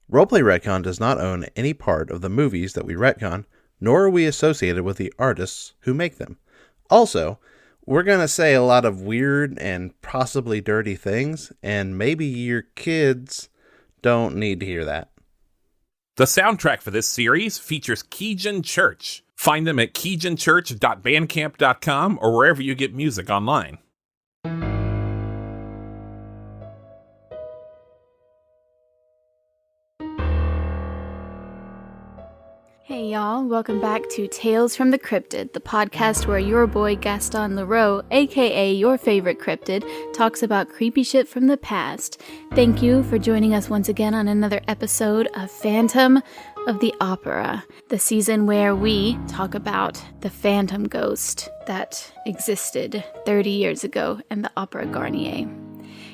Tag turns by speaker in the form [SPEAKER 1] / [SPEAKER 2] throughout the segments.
[SPEAKER 1] Roleplay Retcon does not own any part of the movies that we retcon, nor are we associated with the artists who make them. Also, we're going to say a lot of weird and possibly dirty things, and maybe your kids don't need to hear that.
[SPEAKER 2] The soundtrack for this series features Keegan Church. Find them at keeganchurch.bandcamp.com or wherever you get music online.
[SPEAKER 3] Hey y'all, welcome back to Tales from the Cryptid, the podcast where your boy Gaston Leroux, aka your favorite cryptid, talks about creepy shit from the past. Thank you for joining us once again on another episode of Phantom of the Opera, the season where we talk about the phantom ghost that existed 30 years ago in the Opera Garnier.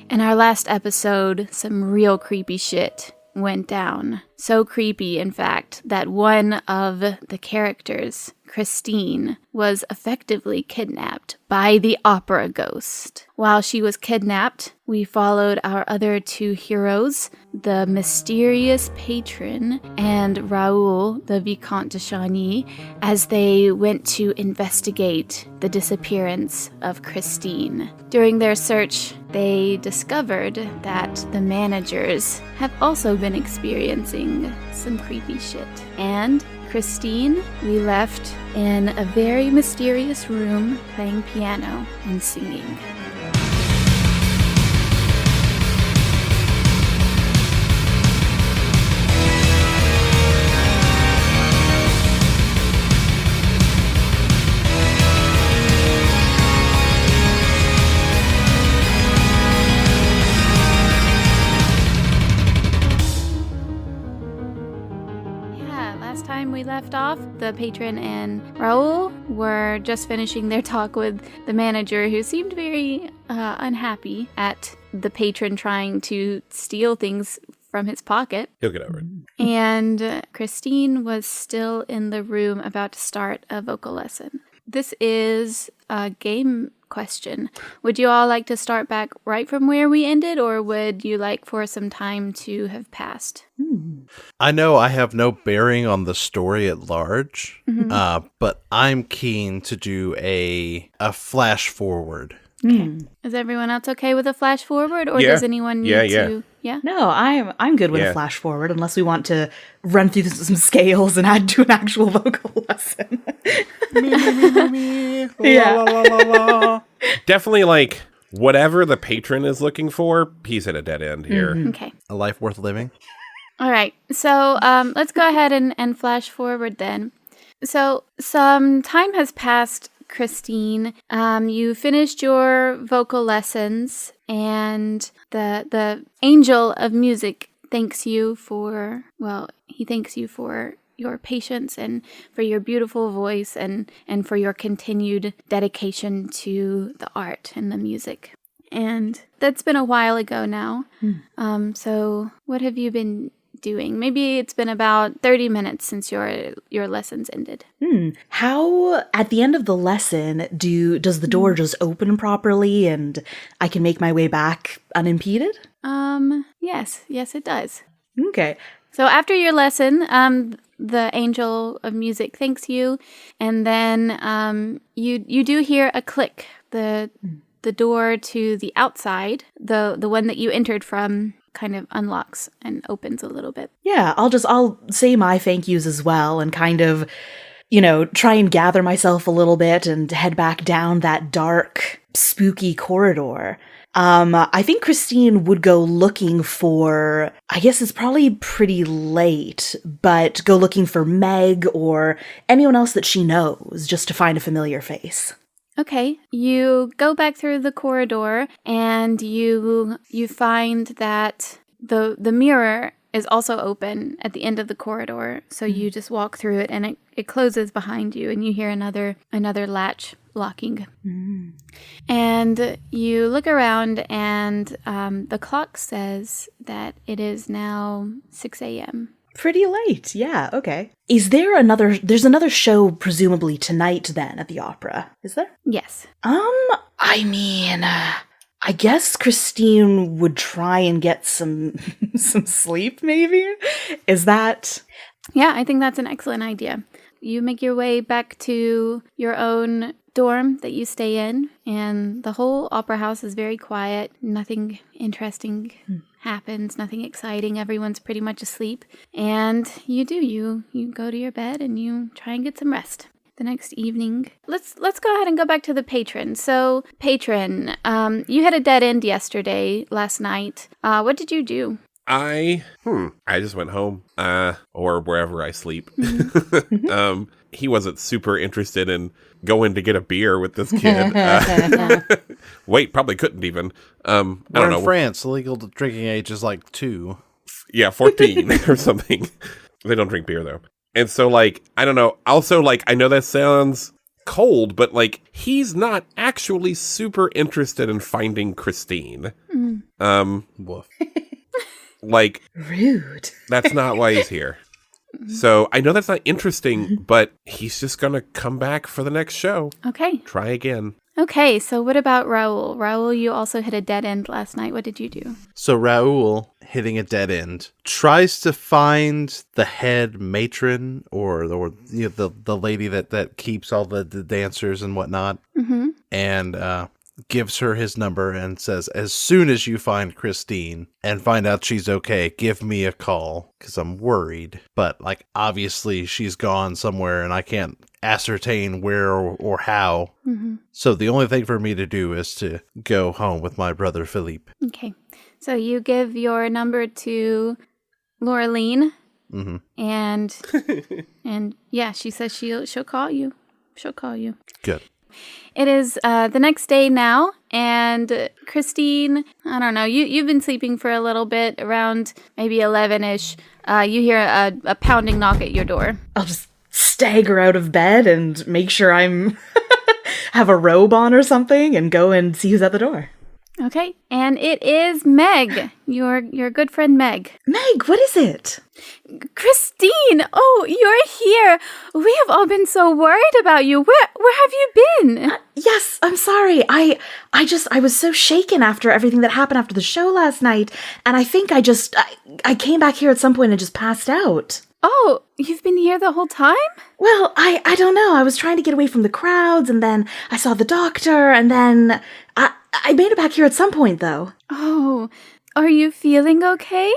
[SPEAKER 3] In our last episode, some real creepy shit went down. So creepy, in fact, that one of the characters, Christine, was effectively kidnapped by the opera ghost. While she was kidnapped, we followed our other two heroes, the mysterious Patron and Raoul, the Vicomte de Chagny, as they went to investigate the disappearance of Christine. During their search, they discovered that the managers have also been experiencing some creepy shit. And Christine, we left in a very mysterious room playing piano and singing. We left off, the patron and Raoul were just finishing their talk with the manager, who seemed very unhappy at the patron trying to steal things from his pocket.
[SPEAKER 2] He'll get over it.
[SPEAKER 3] And Christine was still in the room about to start a vocal lesson. This is a game question. Would you all like to start back right from where we ended, or would you like for some time to have passed?
[SPEAKER 1] I know I have no bearing on the story at large, but I'm keen to do a flash forward.
[SPEAKER 3] Okay. Is everyone else okay with a flash forward, or does anyone need to? Yeah.
[SPEAKER 4] No, I'm good with a flash forward, unless we want to run through some scales and add to an actual vocal lesson.
[SPEAKER 2] Yeah. Definitely, like, whatever the patron is looking for, he's at a dead end here.
[SPEAKER 3] Okay.
[SPEAKER 1] A life worth living.
[SPEAKER 3] All right. So let's go ahead and flash forward then. So some time has passed, Christine. You finished your vocal lessons, and the angel of music thanks you for, he thanks you for your patience and for your beautiful voice and for your continued dedication to the art and the music. And that's been a while ago now. So what have you been doing? Maybe it's been about 30 minutes since your lessons ended.
[SPEAKER 4] How, at the end of the lesson, does the door just open properly and I can make my way back unimpeded?
[SPEAKER 3] Yes, it does.
[SPEAKER 4] Okay.
[SPEAKER 3] So after your lesson, the angel of music thanks you, and then you do hear a click. The door to the outside, the one that you entered from, kind of unlocks and opens a little bit.
[SPEAKER 4] Yeah, I'll say my thank yous as well and kind of, try and gather myself a little bit and head back down that dark, spooky corridor. I think Christine would go looking for, I guess it's probably pretty late, but go looking for Meg or anyone else that she knows just to find a familiar face.
[SPEAKER 3] Okay, you go back through the corridor and you find that the mirror is also open at the end of the corridor. So you just walk through it and it closes behind you, and you hear another latch locking. And you look around and the clock says that it is now 6 a.m.
[SPEAKER 4] Pretty late, yeah, okay. There's another show presumably tonight then at the opera, is there?
[SPEAKER 3] Yes.
[SPEAKER 4] I I guess Christine would try and get some some sleep, maybe? Is that...
[SPEAKER 3] Yeah, I think that's an excellent idea. You make your way back to your own dorm that you stay in, and the whole opera house is very quiet. Nothing interesting happens, nothing exciting. Everyone's pretty much asleep. And you go to your bed and you try and get some rest. The next evening, let's go ahead and go back to the Patron. So, Patron, you had a dead end last night. What did you do?
[SPEAKER 2] I just went home, or wherever I sleep. He wasn't super interested in going to get a beer with this kid. Wait, probably couldn't even. I don't know.
[SPEAKER 1] In France, the legal drinking age is like 2.
[SPEAKER 2] Yeah, 14 or something. They don't drink beer though. And so, like, I don't know. Also, like, I know that sounds cold, but, like, he's not actually super interested in finding Christine.
[SPEAKER 1] Woof.
[SPEAKER 2] Like,
[SPEAKER 4] rude.
[SPEAKER 2] That's not why he's here. So, I know that's not interesting, but he's just gonna come back for the next show.
[SPEAKER 3] Okay.
[SPEAKER 2] Try again.
[SPEAKER 3] Okay, so what about Raoul? Raoul, you also hit a dead end last night. What did you do?
[SPEAKER 1] So Raoul, hitting a dead end, tries to find the head matron or the lady that keeps all the dancers and whatnot, and gives her his number and says, as soon as you find Christine and find out she's okay, give me a call, because I'm worried. But, like, obviously she's gone somewhere and I can't ascertain where or how. So the only thing for me to do is to go home with my brother Philippe.
[SPEAKER 3] Okay. So you give your number to Laureline, and yeah, she says she'll call you. She'll call you.
[SPEAKER 1] Good.
[SPEAKER 3] It is the next day now, and Christine, I don't know, you've been sleeping for a little bit, around maybe 11-ish. You hear a pounding knock at your door.
[SPEAKER 4] I'll just stagger out of bed and make sure I'm have a robe on or something and go and see who's at the door.
[SPEAKER 3] Okay, and it is Meg, your good friend Meg.
[SPEAKER 4] Meg, what is it?
[SPEAKER 3] Christine! Oh, you're here! We have all been so worried about you. Where have you been?
[SPEAKER 4] Yes, I'm sorry. I was so shaken after everything that happened after the show last night, and I think I came back here at some point and just passed out.
[SPEAKER 3] Oh, you've been here the whole time?
[SPEAKER 4] Well, I don't know. I was trying to get away from the crowds, and then I saw the doctor, and then I made it back here at some point, though.
[SPEAKER 3] Oh, are you feeling okay?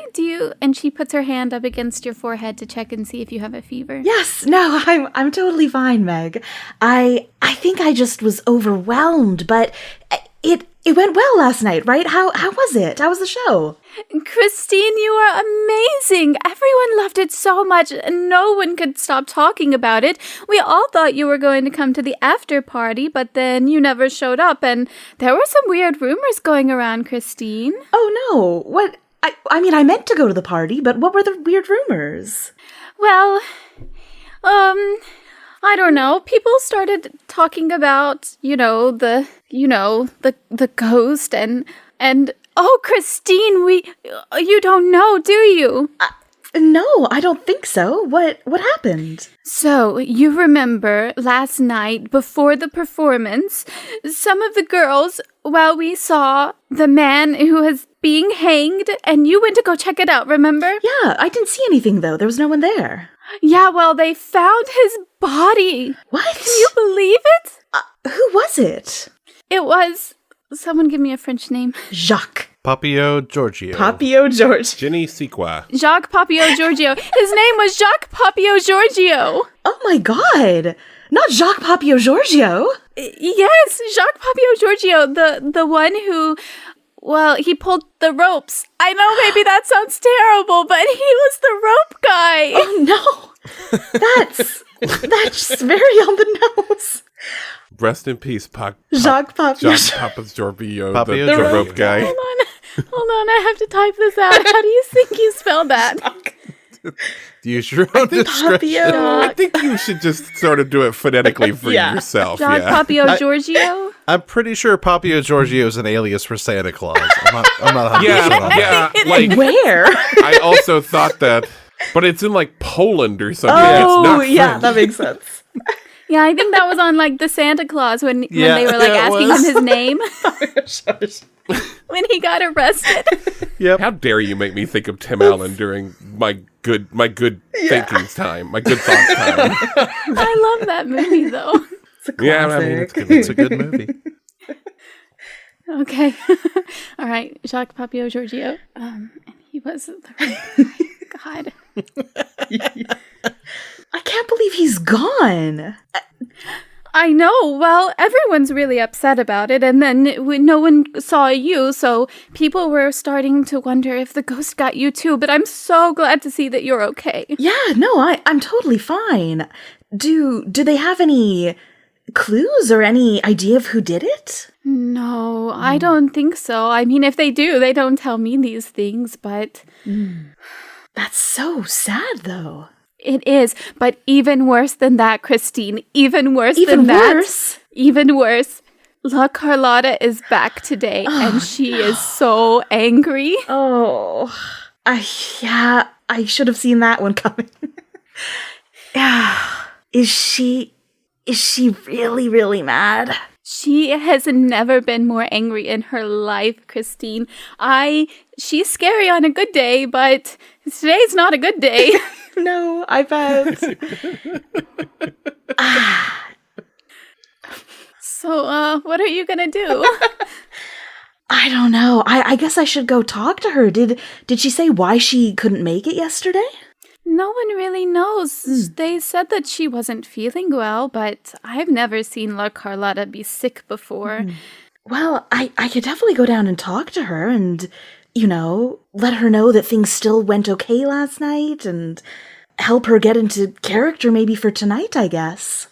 [SPEAKER 3] And she puts her hand up against your forehead to check and see if you have a fever.
[SPEAKER 4] Yes, no, I'm totally fine, Meg. I think I just was overwhelmed, but it went well last night, right? How was it? How was the show?
[SPEAKER 3] Christine, you are amazing. Everyone loved it so much, and no one could stop talking about it. We all thought you were going to come to the after party, but then you never showed up, and there were some weird rumors going around, Christine.
[SPEAKER 4] Oh, no. What? I mean, I meant to go to the party, but what were the weird rumors?
[SPEAKER 3] Well, I don't know. People started talking about, the ghost and oh, Christine, you don't know, do you?
[SPEAKER 4] No, I don't think so. What happened?
[SPEAKER 3] So, you remember last night before the performance, some of the girls, while we saw the man who was being hanged, and you went to go check it out, remember?
[SPEAKER 4] Yeah, I didn't see anything, though. There was no one there.
[SPEAKER 3] Yeah, well, they found his body.
[SPEAKER 4] What?
[SPEAKER 3] Can you believe it?
[SPEAKER 4] Who was it?
[SPEAKER 3] It was... Someone give me a French name.
[SPEAKER 4] Jacques.
[SPEAKER 1] Papio Giorgio.
[SPEAKER 4] Papio George.
[SPEAKER 2] Jenny Sequa.
[SPEAKER 3] Jacques Papio Giorgio. His name was Jacques Papio Giorgio.
[SPEAKER 4] Oh my god. Not Jacques Papio Giorgio.
[SPEAKER 3] Yes, Jacques Papio Giorgio. The one who... Well, he pulled the ropes. I know maybe that sounds terrible, but he was the rope guy.
[SPEAKER 4] Oh no. That's very on the nose.
[SPEAKER 2] Rest in peace,
[SPEAKER 4] Jacques Papio.
[SPEAKER 2] Jacques Papa's Giorgio,
[SPEAKER 1] Papio
[SPEAKER 2] the
[SPEAKER 1] Giorgio.
[SPEAKER 2] rope guy.
[SPEAKER 3] Hold on, I have to type this out. How do you think you spell that?
[SPEAKER 1] Use your own discretion.
[SPEAKER 4] Papio.
[SPEAKER 2] I think you should just sort of do it phonetically for yourself.
[SPEAKER 3] Jacques Papio Giorgio?
[SPEAKER 1] I'm pretty sure Papio Giorgio is an alias for Santa Claus. I'm not 100% on that.
[SPEAKER 2] Yeah, like,
[SPEAKER 4] Where?
[SPEAKER 2] I also thought that, but it's in like Poland or something.
[SPEAKER 4] Oh,
[SPEAKER 2] it's not
[SPEAKER 4] yeah,
[SPEAKER 2] French.
[SPEAKER 4] that makes sense.
[SPEAKER 3] Yeah, I think that was on like the Santa Claus when they were like asking him his name. When he got arrested.
[SPEAKER 1] Yep.
[SPEAKER 2] How dare you make me think of Tim Allen during my good thinking time, my good thoughts time.
[SPEAKER 3] I love that movie though.
[SPEAKER 4] It's a classic.
[SPEAKER 2] I mean,
[SPEAKER 1] It's a good movie.
[SPEAKER 3] Okay. All right. Jacques Papio Giorgio. And he was the right guy. God.
[SPEAKER 4] I can't believe he's gone.
[SPEAKER 3] I know. Well, everyone's really upset about it. And then no one saw you. So people were starting to wonder if the ghost got you too. But I'm so glad to see that you're okay.
[SPEAKER 4] Yeah, no, I'm totally fine. Do they have any clues or any idea of who did it?
[SPEAKER 3] No, I don't think so. I mean, if they do, they don't tell me these things, but...
[SPEAKER 4] That's so sad, though.
[SPEAKER 3] It is, but even worse than that, Christine. Even worse
[SPEAKER 4] Even
[SPEAKER 3] than
[SPEAKER 4] worse?
[SPEAKER 3] that. Even worse. La Carlotta is back today, and she is so angry.
[SPEAKER 4] Oh, I should have seen that one coming. Is she really, really mad?
[SPEAKER 3] She has never been more angry in her life, Christine. She's scary on a good day, but today's not a good day.
[SPEAKER 4] No, I bet.
[SPEAKER 3] So, what are you gonna do?
[SPEAKER 4] I don't know. I guess I should go talk to her. Did she say why she couldn't make it yesterday?
[SPEAKER 3] No one really knows. They said that she wasn't feeling well, but I've never seen La Carlotta be sick before.
[SPEAKER 4] Well, I could definitely go down and talk to her and, let her know that things still went okay last night and help her get into character maybe for tonight, I guess.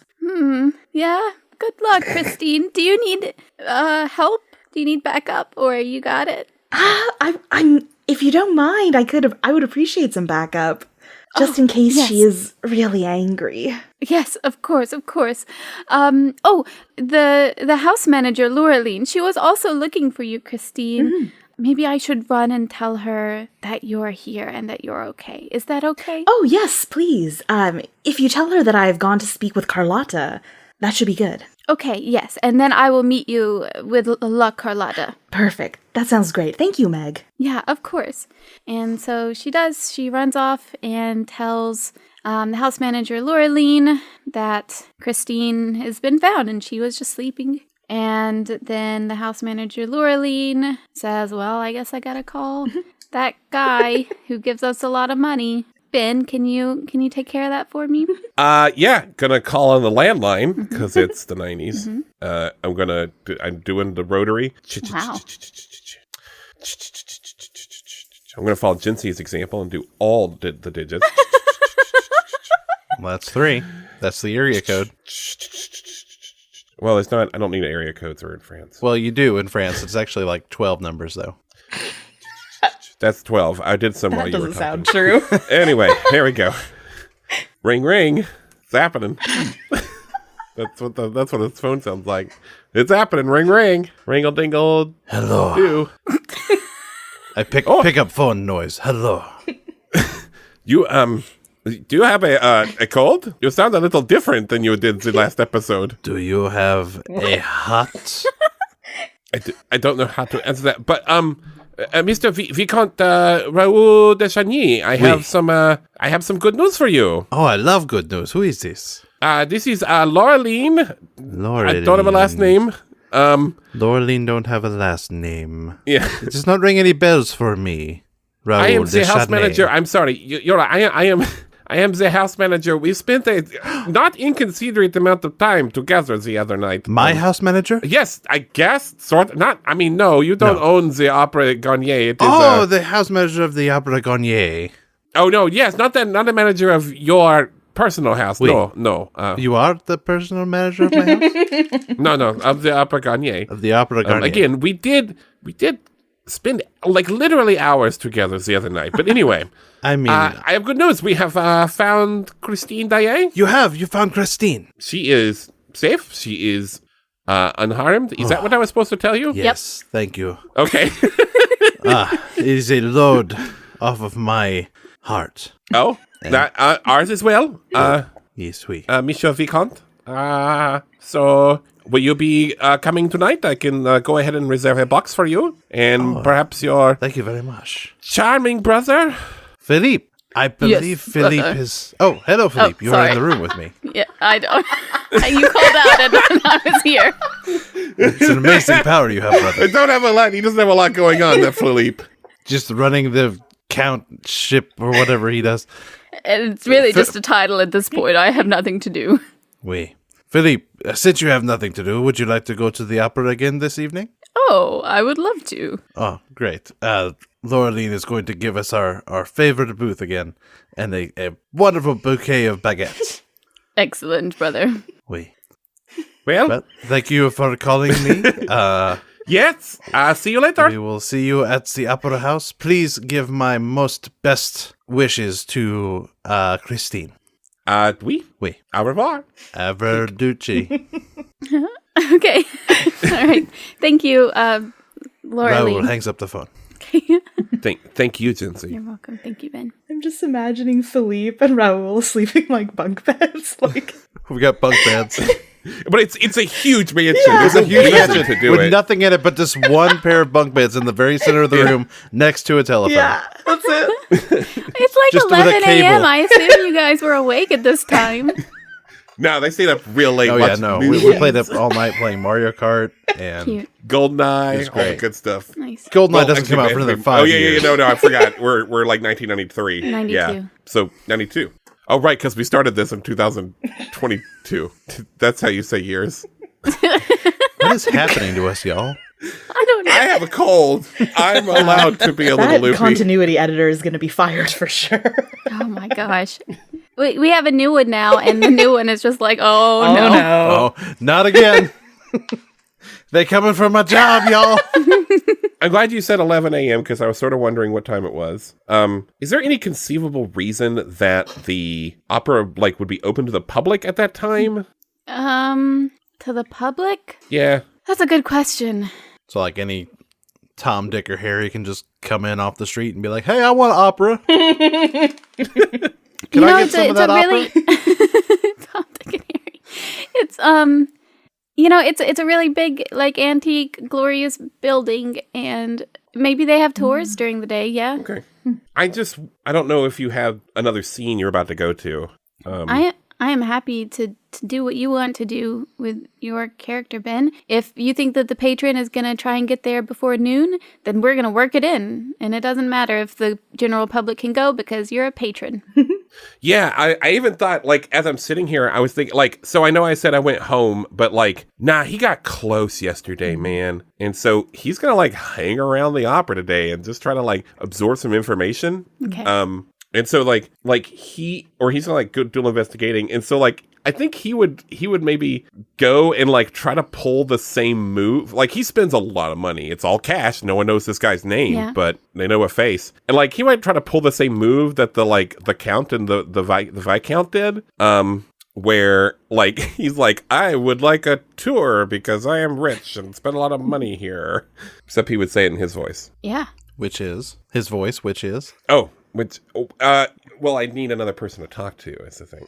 [SPEAKER 3] Yeah, good luck, Christine. Do you need help? Do you need backup, or you got it?
[SPEAKER 4] I'm if you don't mind, I would appreciate some backup. Just in case she is really angry.
[SPEAKER 3] Yes, of course. The house manager, Laureline, she was also looking for you, Christine. Maybe I should run and tell her that you're here and that you're okay. Is that okay?
[SPEAKER 4] Oh, yes, please. If you tell her that I've gone to speak with Carlotta, that should be good.
[SPEAKER 3] Okay, yes. And then I will meet you with La Carlotta.
[SPEAKER 4] Perfect. That sounds great. Thank you, Meg.
[SPEAKER 3] Yeah, of course. And so she does. She runs off and tells the house manager, Laureline, that Christine has been found and she was just sleeping. And then the house manager, Laureline, says, well, I guess I gotta call that guy who gives us a lot of money. Ben, can you take care of that for me?
[SPEAKER 2] Yeah, gonna call on the landline because it's the 90s. I'm doing the rotary.
[SPEAKER 3] Wow.
[SPEAKER 2] I'm gonna follow Jinxie's example and do all the digits.
[SPEAKER 1] Well, that's 3. That's the area code.
[SPEAKER 2] Well, it's not. I don't need area codes. We're in France.
[SPEAKER 1] Well, you do in France. It's actually like 12 numbers, though.
[SPEAKER 2] That's 12. I did some while
[SPEAKER 4] That
[SPEAKER 2] you were
[SPEAKER 4] doesn't
[SPEAKER 2] talking.
[SPEAKER 4] sound true.
[SPEAKER 2] Anyway, here we go. Ring, ring. It's happening. That's what his phone sounds like. It's happening. Ring, ring. Ringle, dingle.
[SPEAKER 1] Hello.
[SPEAKER 2] Do.
[SPEAKER 1] I pick up phone noise. Hello.
[SPEAKER 2] You do you have a cold? You sound a little different than you did the last episode.
[SPEAKER 1] Do you have a hat?
[SPEAKER 2] I don't know how to answer that, but Mr. Vicomte Raoul de Chagny, I have some good news for you.
[SPEAKER 1] Oh, I love good news. Who is this?
[SPEAKER 2] This is Laureline.
[SPEAKER 1] Laureline.
[SPEAKER 2] I don't have a last name.
[SPEAKER 1] Laureline don't have a last name.
[SPEAKER 2] Yeah.
[SPEAKER 1] It does not ring any bells for me. Raoul
[SPEAKER 2] I am
[SPEAKER 1] de
[SPEAKER 2] the house
[SPEAKER 1] Chagny.
[SPEAKER 2] manager. I'm sorry. You're right. I am the house manager. We spent a not inconsiderate amount of time together the other night.
[SPEAKER 1] My house manager?
[SPEAKER 2] Yes, I guess. Sort. Not. I mean, no. You don't own the Opera Garnier. It is,
[SPEAKER 1] the house manager of the Opera Garnier.
[SPEAKER 2] Oh no. Yes, not the manager of your personal house.
[SPEAKER 1] Oui.
[SPEAKER 2] No.
[SPEAKER 1] You are the personal manager of my house?
[SPEAKER 2] No. Of the Opera Garnier.
[SPEAKER 1] Of the Opera Garnier.
[SPEAKER 2] Again, we did spend like literally hours together the other night. But anyway.
[SPEAKER 1] I mean,
[SPEAKER 2] I have good news. We have found Christine Daae.
[SPEAKER 1] you found Christine.
[SPEAKER 2] She is safe. She is unharmed. Is that what I was supposed to tell you?
[SPEAKER 1] Yes, thank you.
[SPEAKER 2] Okay.
[SPEAKER 1] It is a load off of my heart.
[SPEAKER 2] Oh, that ours as well.
[SPEAKER 1] Yes, oui.
[SPEAKER 2] Monsieur Vicomte. So will you be coming tonight? I can go ahead and reserve a box for you. And perhaps your
[SPEAKER 1] Thank you very much.
[SPEAKER 2] charming brother.
[SPEAKER 1] Philippe. I believe Philippe
[SPEAKER 3] brother.
[SPEAKER 1] is... Oh, hello, Philippe. You're
[SPEAKER 3] sorry.
[SPEAKER 1] in the room with me.
[SPEAKER 3] Yeah, I don't. You called out and I was here.
[SPEAKER 1] It's an amazing power you have,
[SPEAKER 2] I
[SPEAKER 1] brother.
[SPEAKER 2] don't have a lot. He doesn't have a lot going on, that Philippe.
[SPEAKER 1] Just running the count ship or whatever he does.
[SPEAKER 3] And it's really just a title at this point. I have nothing to do.
[SPEAKER 1] Oui. Philippe, since you have nothing to do, would you like to go to the opera again this evening?
[SPEAKER 3] Oh, I would love to.
[SPEAKER 1] Oh, great. Laureline is going to give us our favorite booth again, and a wonderful bouquet of baguettes.
[SPEAKER 3] Excellent, brother.
[SPEAKER 1] Oui.
[SPEAKER 2] Well,
[SPEAKER 1] Thank you for calling me.
[SPEAKER 2] yes. See you later.
[SPEAKER 1] We will see you at the opera house. Please give my most best wishes to Christine.
[SPEAKER 2] Oui.
[SPEAKER 1] Oui.
[SPEAKER 2] Au revoir.
[SPEAKER 1] Averducci.
[SPEAKER 3] Okay. All right. Thank you, Laura
[SPEAKER 1] Raoul
[SPEAKER 3] Lee.
[SPEAKER 1] hangs up the phone.
[SPEAKER 2] Thank you, Jinsey.
[SPEAKER 3] You're welcome. Thank you, Ben.
[SPEAKER 4] I'm just imagining Philippe and Raoul sleeping like bunk beds. Like,
[SPEAKER 1] We got bunk beds.
[SPEAKER 2] But it's a huge mansion.
[SPEAKER 4] Yeah.
[SPEAKER 2] There's
[SPEAKER 1] It's a
[SPEAKER 2] a
[SPEAKER 1] huge
[SPEAKER 2] reason
[SPEAKER 1] mansion
[SPEAKER 2] to do
[SPEAKER 1] with
[SPEAKER 2] it.
[SPEAKER 1] nothing in it but just one pair of bunk beds in the very center of the room next to a telephone.
[SPEAKER 4] yeah, that's it.
[SPEAKER 3] It's like
[SPEAKER 1] Just with a
[SPEAKER 3] 11
[SPEAKER 1] cable.
[SPEAKER 3] a.m. I assume you guys were awake at this time.
[SPEAKER 2] No, they stayed up real late.
[SPEAKER 1] Oh, yeah,
[SPEAKER 2] watching
[SPEAKER 1] no.
[SPEAKER 2] movies.
[SPEAKER 1] We played up all night playing Mario Kart and
[SPEAKER 3] Cute.
[SPEAKER 2] GoldenEye,
[SPEAKER 1] It's
[SPEAKER 2] all the
[SPEAKER 1] great.
[SPEAKER 2] good stuff.
[SPEAKER 3] Nice.
[SPEAKER 1] GoldenEye
[SPEAKER 2] Well,
[SPEAKER 1] doesn't come out for another 5 years.
[SPEAKER 2] No, I forgot. We're like 1993.
[SPEAKER 3] 92.
[SPEAKER 2] Yeah. So 92. Oh, right, because we started this in 2022. That's how you say years.
[SPEAKER 1] What is happening to us, y'all?
[SPEAKER 3] I don't know.
[SPEAKER 2] I have a cold. I'm allowed to be a little
[SPEAKER 4] That
[SPEAKER 2] loopy.
[SPEAKER 4] continuity editor is going to be fired for sure.
[SPEAKER 3] Oh my gosh. We have a new one now, and the new one is just like, oh no.
[SPEAKER 1] Oh, not again. They coming for my job, y'all.
[SPEAKER 2] I'm glad you said 11 a.m. because I was sort of wondering what time it was. Is there any conceivable reason that the opera would be open to the public at that time?
[SPEAKER 3] To the public?
[SPEAKER 2] Yeah.
[SPEAKER 3] That's a good question.
[SPEAKER 1] So, like any Tom, Dick, or Harry can just come in off the street and be like, "Hey, I want opera. Can I get some of that opera?"
[SPEAKER 3] Tom, Dick, and Harry. It's it's a really big, like, antique, glorious building, and maybe they have tours during the day. Yeah.
[SPEAKER 2] Okay. I don't know if you have another scene you're about to go to.
[SPEAKER 3] I am happy to do what you want to do with your character, Ben. If you think that the patron is going to try and get there before noon, then we're going to work it in. And it doesn't matter if the general public can go because you're a patron.
[SPEAKER 2] Yeah, I even thought, as I'm sitting here, I was thinking, so I know I said I went home, but, nah, he got close yesterday, man. And so he's going to, hang around the opera today and just try to, absorb some information.
[SPEAKER 3] Okay.
[SPEAKER 2] And so he's gonna go do a little investigating. And so I think he would maybe go and try to pull the same move. He spends a lot of money. It's all cash. No one knows this guy's name, but they know a face. And he might try to pull the same move that the Count and the Viscount did. Where he's I would like a tour because I am rich and spend a lot of money here. Except he would say it in his voice.
[SPEAKER 3] Yeah.
[SPEAKER 1] Which is his voice. Which is
[SPEAKER 2] Well, I need another person to talk to. Is the thing.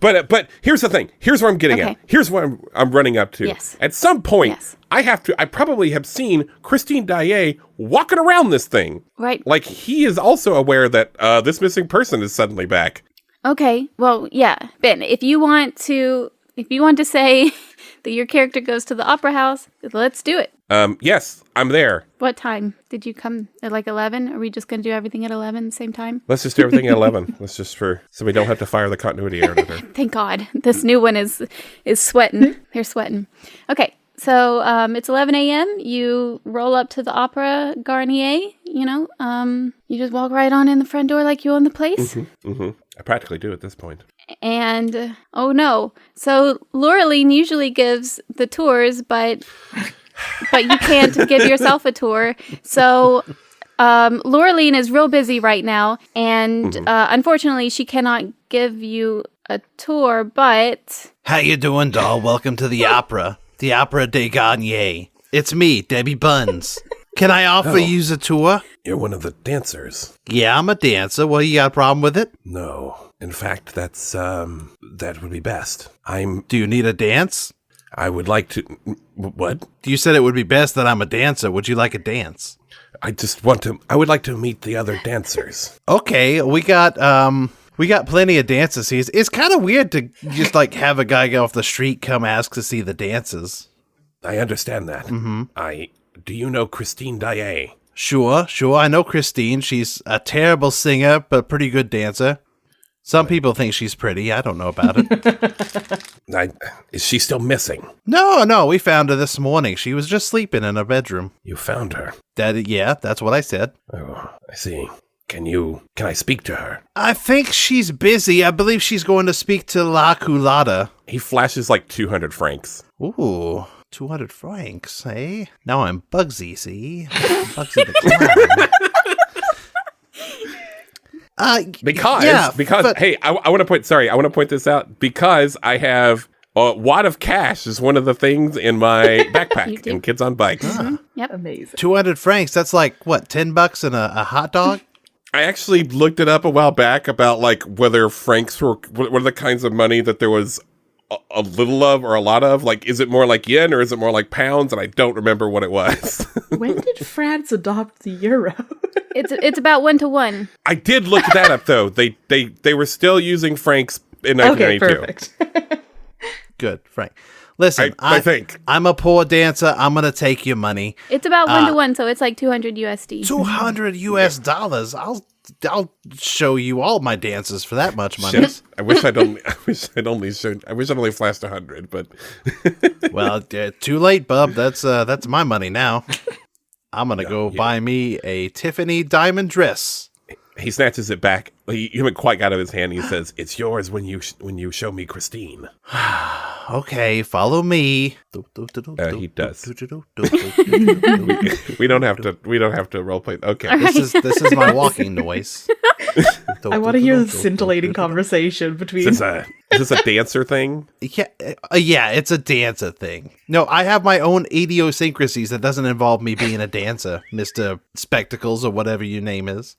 [SPEAKER 2] But here's the thing. Here's where I'm getting at. Here's what I'm running up to.
[SPEAKER 3] Yes.
[SPEAKER 2] At some point,
[SPEAKER 3] Yes.
[SPEAKER 2] I probably have seen Christine Daae walking around this thing.
[SPEAKER 3] Right.
[SPEAKER 2] He is also aware that this missing person is suddenly back.
[SPEAKER 3] Okay. Well, yeah. Ben, if you want to say that your character goes to the opera house, let's do it.
[SPEAKER 2] Yes, I'm there.
[SPEAKER 3] What time did you come? At 11? Are we just going to do everything at 11 same time?
[SPEAKER 2] Let's just do everything at 11. Let's just so we don't have to fire the continuity editor.
[SPEAKER 3] Thank God. This new one is sweating. They're sweating. Okay. So it's 11 a.m. You roll up to the Opera Garnier, you just walk right on in the front door like you own the place.
[SPEAKER 2] I practically do at this point.
[SPEAKER 3] And, oh no. So Laureline usually gives the tours, but you can't give yourself a tour. So Laureline is real busy right now, and unfortunately she cannot give you a tour, but...
[SPEAKER 1] How you doing, doll? Welcome to the opera. The Opera de Garnier. It's me, Debbie Buns. Can I offer you a tour?
[SPEAKER 2] You're one of the dancers.
[SPEAKER 1] Yeah, I'm a dancer. Well, you got a problem with it?
[SPEAKER 2] No. In fact, that would be best.
[SPEAKER 1] Do you need a dance?
[SPEAKER 2] I would like to... What?
[SPEAKER 1] You said it would be best that I'm a dancer. Would you like a dance?
[SPEAKER 2] I would like to meet the other dancers.
[SPEAKER 1] Okay, we got plenty of dances here. It's kind of weird to just like have a guy go off the street come ask to see the dances.
[SPEAKER 2] I understand that. Mm-hmm. Do you know Christine Daae?
[SPEAKER 1] Sure. I know Christine. She's a terrible singer, but a pretty good dancer. Some people think she's pretty. I don't know about it.
[SPEAKER 2] Is she still missing?
[SPEAKER 1] No, we found her this morning. She was just sleeping in her bedroom.
[SPEAKER 2] You found her?
[SPEAKER 1] Yeah, that's what I said.
[SPEAKER 2] Oh, I see. Can I speak to her?
[SPEAKER 1] I think she's busy. I believe she's going to speak to La Culata.
[SPEAKER 2] He flashes like 200 francs.
[SPEAKER 1] Ooh, 200 francs, eh? Now I'm Bugsy, see? Bugsy the Clown.
[SPEAKER 2] Hey, I want to point this out because I have a wad of cash is one of the things in my backpack in Kids on Bikes.
[SPEAKER 3] Yep.
[SPEAKER 4] Amazing.
[SPEAKER 1] 200 francs, that's like, what, $10 and a hot dog?
[SPEAKER 2] I actually looked it up a while back about like whether francs what are the kinds of money that there was a little of or a lot of. Like, is it more like yen or is it more like pounds? And I don't remember what it was.
[SPEAKER 4] When did France adopt the euro?
[SPEAKER 3] It's about 1 to 1.
[SPEAKER 2] I did look that up though. They were still using francs in 1992.
[SPEAKER 4] Okay, perfect.
[SPEAKER 1] Good, Frank. Listen,
[SPEAKER 2] I think
[SPEAKER 1] I'm a poor dancer. I'm going to take your money.
[SPEAKER 3] It's about 1 to 1, so it's like 200 USD.
[SPEAKER 1] $200. I'll show you all my dances for that much money.
[SPEAKER 2] Shit. I wish I'd only flashed 100, but
[SPEAKER 1] well, too late, bub. That's my money now. I'm gonna go buy me a Tiffany diamond dress.
[SPEAKER 2] He snatches it back. He haven't quite got it in his hand. He says, "It's yours when you show me Christine."
[SPEAKER 1] Okay, follow me.
[SPEAKER 2] He does. We don't have to role play. Okay.
[SPEAKER 1] This is my walking noise.
[SPEAKER 4] I want to hear the scintillating conversation between.
[SPEAKER 2] Is this a dancer thing?
[SPEAKER 1] Yeah, it's a dancer thing. No, I have my own idiosyncrasies that doesn't involve me being a dancer, Mr. Spectacles or whatever your name is.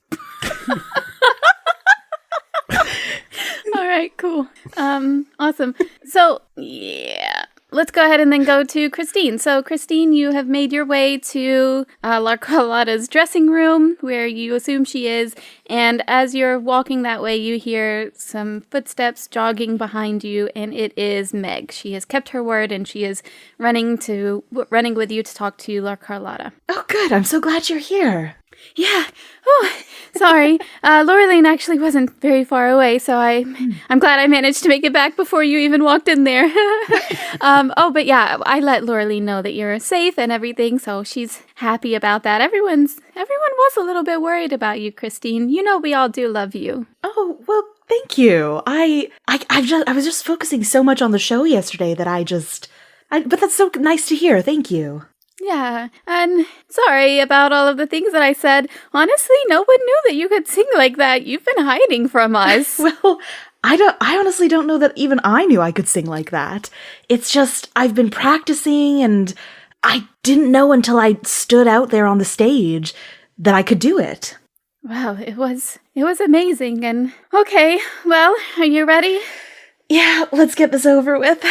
[SPEAKER 3] All right, cool. Awesome. So, yeah. Let's go ahead and then go to Christine. So, Christine, you have made your way to La Carlotta's dressing room, where you assume she is. And as you're walking that way, you hear some footsteps jogging behind you, and it is Meg. She has kept her word, and she is running with you to talk to La Carlotta.
[SPEAKER 4] Oh, good. I'm so glad you're here.
[SPEAKER 3] Yeah. Oh, sorry. Laureline actually wasn't very far away, so I'm glad I managed to make it back before you even walked in there. But yeah, I let Laureline know that you're safe and everything, so she's happy about that. Everyone was a little bit worried about you, Christine. You know we all do love you.
[SPEAKER 4] Oh, well, thank you. I was just focusing so much on the show yesterday that but that's so nice to hear. Thank you.
[SPEAKER 3] Yeah, and sorry about all of the things that I said. Honestly, no one knew that you could sing like that. You've been hiding from us.
[SPEAKER 4] Well, I honestly don't know that even I knew I could sing like that. It's just, I've been practicing and I didn't know until I stood out there on the stage that I could do it.
[SPEAKER 3] Wow, it was amazing. And okay, well, are you ready?
[SPEAKER 4] Yeah, let's get this over with.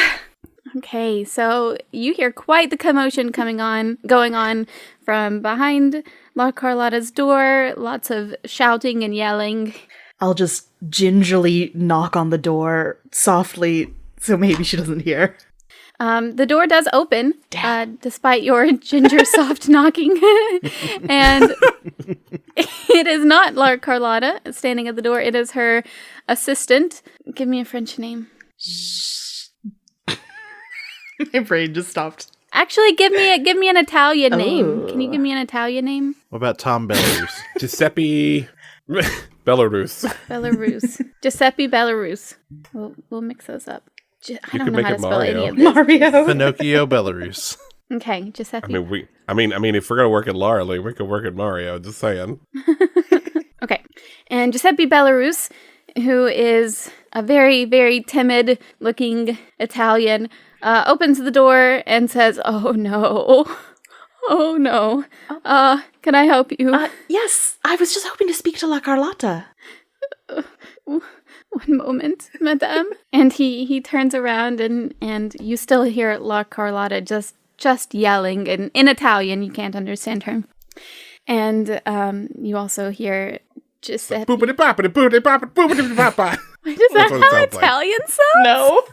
[SPEAKER 3] Okay, so you hear quite the commotion going on from behind La Carlotta's door. Lots of shouting and yelling.
[SPEAKER 4] I'll just gingerly knock on the door softly, so maybe she doesn't hear.
[SPEAKER 3] The door does open, despite your ginger soft knocking. And it is not La Carlotta standing at the door. It is her assistant. Give me a French name.
[SPEAKER 4] My brain just stopped.
[SPEAKER 3] Actually, give me an Italian name.
[SPEAKER 4] Ooh.
[SPEAKER 3] Can you give me an Italian name?
[SPEAKER 1] What about Tom Belarus?
[SPEAKER 2] Giuseppe Belarus.
[SPEAKER 3] Belarus. Giuseppe Belarus. We'll mix those up. I don't know how to spell
[SPEAKER 2] Mario.
[SPEAKER 3] any of this.
[SPEAKER 4] Mario.
[SPEAKER 1] Pinocchio Belarus.
[SPEAKER 3] Okay, Giuseppe.
[SPEAKER 2] I mean, if we're gonna work at Laura, we could work at Mario. Just saying.
[SPEAKER 3] Okay, and Giuseppe Belarus, who is a very, very timid-looking Italian, opens the door and says, "Oh no, Oh no. Can I help you?
[SPEAKER 4] Yes, I was just hoping to speak to La Carlotta.
[SPEAKER 3] One moment, madame. And he turns around and you still hear La Carlotta just yelling in Italian. You can't understand her. And you also hear Giuseppe.
[SPEAKER 2] Boopity-boppity, boopity-boppity, boopity-boppa.
[SPEAKER 3] Wait, is that
[SPEAKER 2] That's what it
[SPEAKER 3] how
[SPEAKER 2] sounds like.
[SPEAKER 3] Italian sounds?
[SPEAKER 4] No.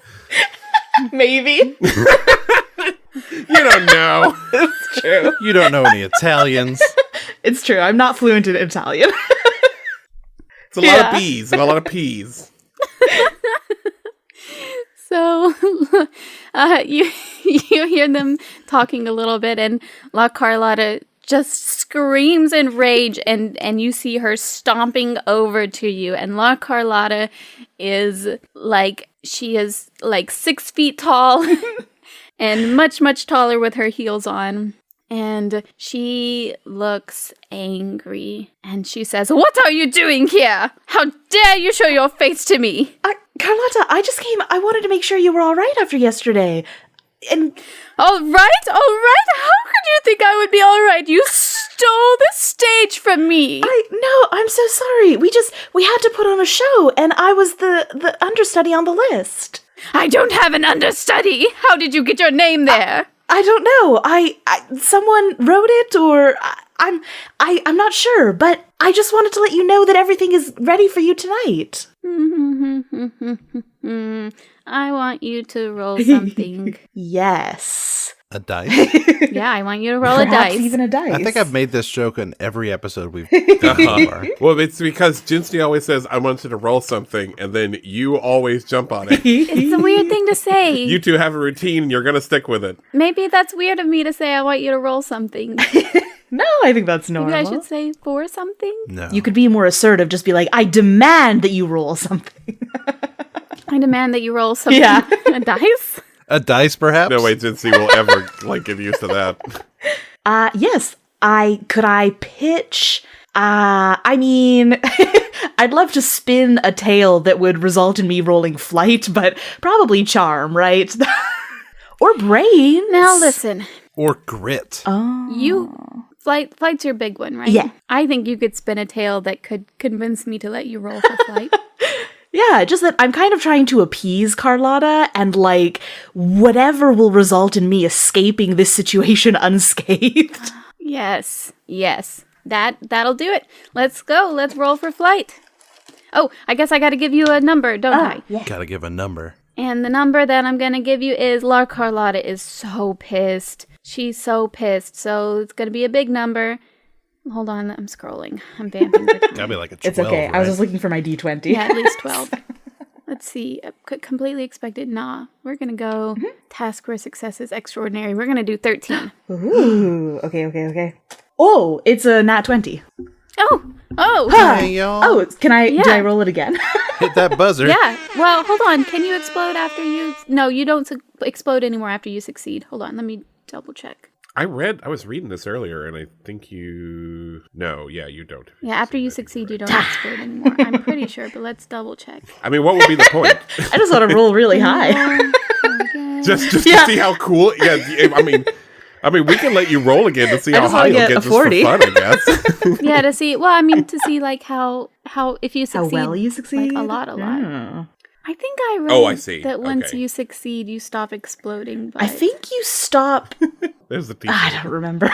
[SPEAKER 4] Maybe.
[SPEAKER 2] You don't know.
[SPEAKER 4] It's true.
[SPEAKER 1] You don't know any Italians.
[SPEAKER 4] It's true. I'm not fluent in Italian.
[SPEAKER 2] It's a lot of bees and a lot of peas.
[SPEAKER 3] So you hear them talking a little bit, and La Carlotta just screams in rage, and you see her stomping over to you. And La Carlotta is like, she is like 6 feet tall and much, much taller with her heels on. And she looks angry, and she says, "What are you doing here? How dare you show your face to me?"
[SPEAKER 4] Carlotta, I just came. I wanted to make sure you were all right after yesterday. And
[SPEAKER 3] All right. How could you think I would be all right? You stole the stage from me.
[SPEAKER 4] I'm so sorry. We had to put on a show, and I was the understudy on the list.
[SPEAKER 3] I don't have an understudy. How did you get your name there?
[SPEAKER 4] I don't know. I someone wrote it, or I'm not sure, but I just wanted to let you know that everything is ready for you tonight.
[SPEAKER 3] I want you to roll something.
[SPEAKER 4] Yes.
[SPEAKER 1] A dice?
[SPEAKER 3] Yeah, I want you to roll a
[SPEAKER 4] Perhaps
[SPEAKER 3] dice.
[SPEAKER 4] even a dice.
[SPEAKER 1] I think I've made this joke in every episode we've done so far.
[SPEAKER 2] Well, it's because Jinsny always says, I want you to roll something, and then you always jump on it.
[SPEAKER 3] It's a weird thing to say.
[SPEAKER 2] You two have a routine, and you're going to stick with it.
[SPEAKER 3] Maybe that's weird of me to say I want you to roll something.
[SPEAKER 4] No, I think that's normal.
[SPEAKER 3] Maybe I should say for something.
[SPEAKER 1] No.
[SPEAKER 4] You could be more assertive. Just be like, I demand that you roll something.
[SPEAKER 3] I demand that you roll something.
[SPEAKER 4] Yeah.
[SPEAKER 3] A dice.
[SPEAKER 1] A dice, perhaps?
[SPEAKER 2] No way Jinsny will ever get used to that.
[SPEAKER 4] Yes. Could I pitch? I mean, I'd love to spin a tale that would result in me rolling flight, but probably charm, right? Or brains.
[SPEAKER 3] Now listen.
[SPEAKER 1] Or grit.
[SPEAKER 3] Flight's your big one, right?
[SPEAKER 4] Yeah.
[SPEAKER 3] I think you could spin a tale that could convince me to let you roll for flight.
[SPEAKER 4] Yeah, just that I'm kind of trying to appease Carlotta, and like whatever will result in me escaping this situation unscathed.
[SPEAKER 3] Yes. That'll do it. Let's go. Let's roll for flight. Oh, I guess I gotta give you a number, don't I?
[SPEAKER 4] Yeah.
[SPEAKER 1] Gotta give a number.
[SPEAKER 3] And the number that I'm gonna give you is La Carlotta is so pissed. She's so pissed. So it's gonna be a big number. Hold on, I'm scrolling. I'm vamping.
[SPEAKER 1] Gotta be like a 12,
[SPEAKER 4] It's okay.
[SPEAKER 1] right?
[SPEAKER 4] I was just looking for my D20.
[SPEAKER 3] Yeah, at least 12. Let's see. Completely expected. Nah. We're gonna go task where success is extraordinary. We're gonna do 13.
[SPEAKER 4] Ooh. Okay. Oh, it's a nat 20.
[SPEAKER 3] Oh.
[SPEAKER 1] Hey, y'all.
[SPEAKER 4] Oh, can I?
[SPEAKER 3] Yeah.
[SPEAKER 4] Did I roll it again?
[SPEAKER 1] Hit that buzzer.
[SPEAKER 3] Yeah. Well, hold on. Can you explode after you? No, you don't explode anymore after you succeed. Hold on. Let me double check.
[SPEAKER 2] I was reading this earlier, and I think you don't.
[SPEAKER 3] Yeah, after you succeed, you don't explode anymore. I'm pretty sure, but let's double check.
[SPEAKER 2] I mean, what would be the point?
[SPEAKER 4] I just want to roll really high.
[SPEAKER 2] just to see how cool. Yeah, I mean, we can let you roll again to see
[SPEAKER 4] I
[SPEAKER 2] how
[SPEAKER 4] just
[SPEAKER 2] high
[SPEAKER 4] wanna
[SPEAKER 2] you'll
[SPEAKER 4] get
[SPEAKER 2] get
[SPEAKER 4] a
[SPEAKER 2] just
[SPEAKER 4] 40.
[SPEAKER 2] for fun, I guess.
[SPEAKER 3] Yeah, to see. Well, I mean, to see like how if you
[SPEAKER 4] How
[SPEAKER 3] succeed,
[SPEAKER 4] well you succeed?
[SPEAKER 3] like a lot.
[SPEAKER 4] Oh.
[SPEAKER 3] I think I read
[SPEAKER 2] Oh, I see.
[SPEAKER 3] that once
[SPEAKER 2] Okay.
[SPEAKER 3] you succeed, you stop exploding. But...
[SPEAKER 4] I think you stop.
[SPEAKER 2] There's the teacher.
[SPEAKER 4] I don't remember.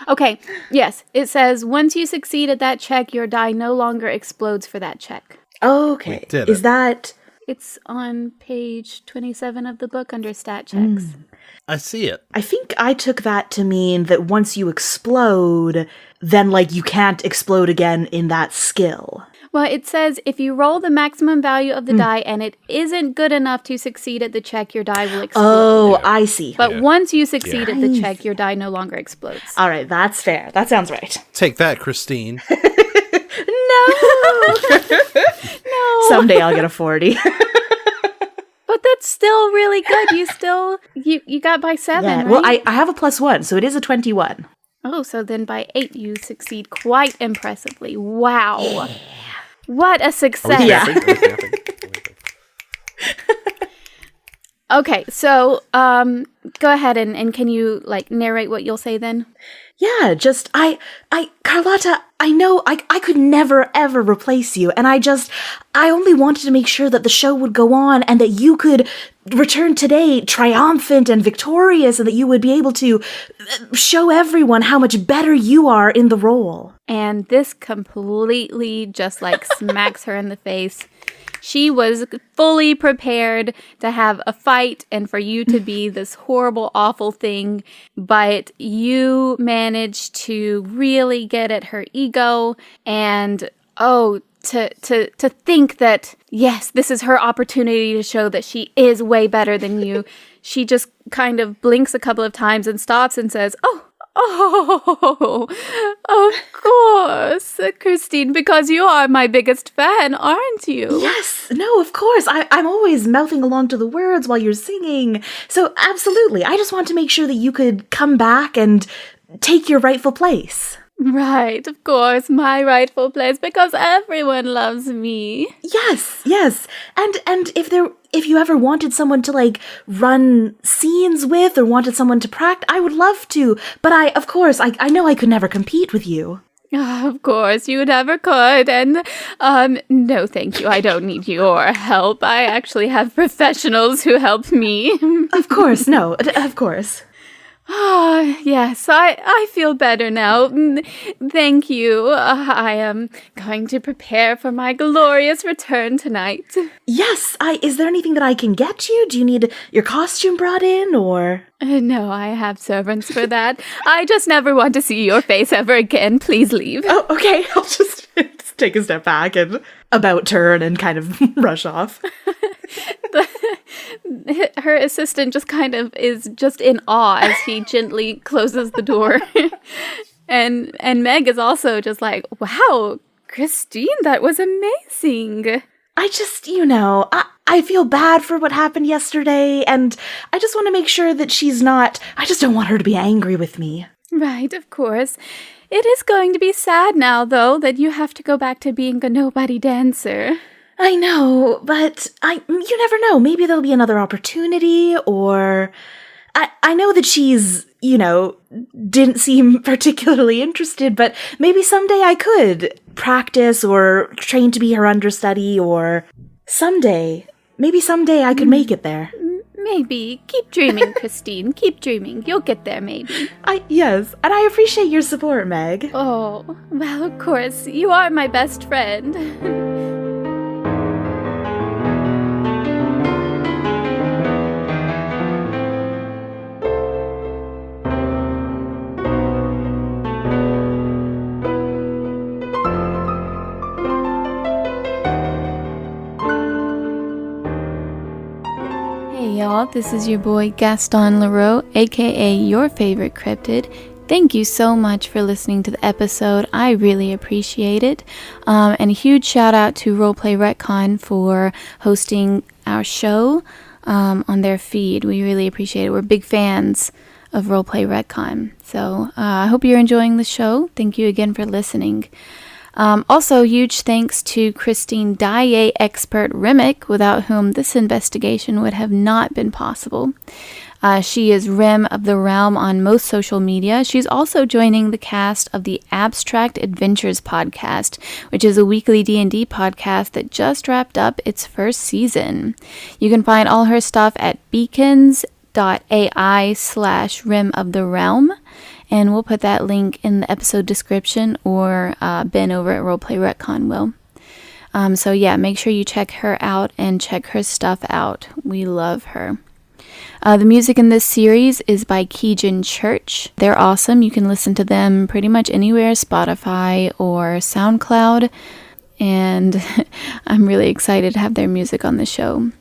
[SPEAKER 3] Okay. Yes, it says once you succeed at that check, your die no longer explodes for that check.
[SPEAKER 4] Okay.
[SPEAKER 1] We did
[SPEAKER 4] Is
[SPEAKER 1] it.
[SPEAKER 4] that?
[SPEAKER 3] It's on page 27 of the book under stat checks.
[SPEAKER 1] I see it.
[SPEAKER 4] I think I took that to mean that once you explode, then like you can't explode again in that skill.
[SPEAKER 3] Well, it says if you roll the maximum value of the die and it isn't good enough to succeed at the check, your die will explode.
[SPEAKER 4] Oh, I see.
[SPEAKER 3] But once you succeed at the check, your die no longer explodes.
[SPEAKER 4] All right, that's fair. That sounds right.
[SPEAKER 1] Take that, Christine.
[SPEAKER 3] No.
[SPEAKER 4] Someday I'll get a 40.
[SPEAKER 3] But that's still really good. You got by 7,
[SPEAKER 4] Yeah.
[SPEAKER 3] right?
[SPEAKER 4] Well, I have a +1, so it is a 21.
[SPEAKER 3] Oh, so then by 8 you succeed quite impressively. Wow. What a success.
[SPEAKER 4] Yeah.
[SPEAKER 3] Okay, so go ahead and can you like narrate what you'll say then?
[SPEAKER 4] Yeah, just, Carlotta, I know I could never, ever replace you, and I only wanted to make sure that the show would go on and that you could return today triumphant and victorious and that you would be able to show everyone how much better you are in the role.
[SPEAKER 3] And this completely just like smacks her in the face. She was fully prepared to have a fight and for you to be this horrible, awful thing, but you managed to really get at her ego and, to think that, yes, this is her opportunity to show that she is way better than you. She just kind of blinks a couple of times and stops and says, Oh, of course, Christine, because you are my biggest fan, aren't you?
[SPEAKER 4] Yes, no, of course. I'm always mouthing along to the words while you're singing. So absolutely, I just want to make sure that you could come back and take your rightful place.
[SPEAKER 3] Right, of course, my rightful place, because everyone loves me.
[SPEAKER 4] Yes. And if you ever wanted someone to like run scenes with or wanted someone to practice, I would love to. But I know I could never compete with you.
[SPEAKER 3] Of course, you never could, and no thank you, I don't need your help. I actually have professionals who help me.
[SPEAKER 4] Of course, no, of course.
[SPEAKER 3] Yes, I feel better now. Thank you. I am going to prepare for my glorious return tonight.
[SPEAKER 4] Yes, is there anything that I can get you? Do you need your costume brought in, or?
[SPEAKER 3] No, I have servants for that. I just never want to see your face ever again. Please leave.
[SPEAKER 4] Oh, okay. I'll just take a step back and about turn and kind of rush off.
[SPEAKER 3] Her assistant just kind of is just in awe as he gently closes the door. and Meg is also just like, wow, Christine, that was amazing.
[SPEAKER 4] I just, I feel bad for what happened yesterday, and I just want to make sure that I just don't want her to be angry with me.
[SPEAKER 3] Right, of course. It is going to be sad now, though, that you have to go back to being a nobody dancer.
[SPEAKER 4] I know, but you never know. Maybe there'll be another opportunity, or I know that she's, didn't seem particularly interested, but maybe someday I could practice or train to be her understudy, or maybe someday I could make it there.
[SPEAKER 3] Maybe. Keep dreaming, Christine. Keep dreaming. You'll get there, maybe.
[SPEAKER 4] Yes, and I appreciate your support, Meg.
[SPEAKER 3] Oh, well, of course. You are my best friend. Y'all, this is your boy Gaston Leroux, aka your favorite cryptid. Thank you so much for listening to the episode. I really appreciate it. And a huge shout out to Roleplay Retcon for hosting our show on their feed. We really appreciate it. We're big fans of Roleplay Retcon. So I hope you're enjoying the show. Thank you again for listening. Also, huge thanks to Christine Daae expert Remick, without whom this investigation would have not been possible. She is Rim of the Realm on most social media. She's also joining the cast of the Abstract Adventures podcast, which is a weekly D&D podcast that just wrapped up its first season. You can find all her stuff at beacons.ai/Rim of the Realm. And we'll put that link in the episode description, or Ben over at Roleplay Retcon will. So yeah, make sure you check her out and check her stuff out. We love her. The music in this series is by Keegan Church. They're awesome. You can listen to them pretty much anywhere, Spotify or SoundCloud. And I'm really excited to have their music on the show.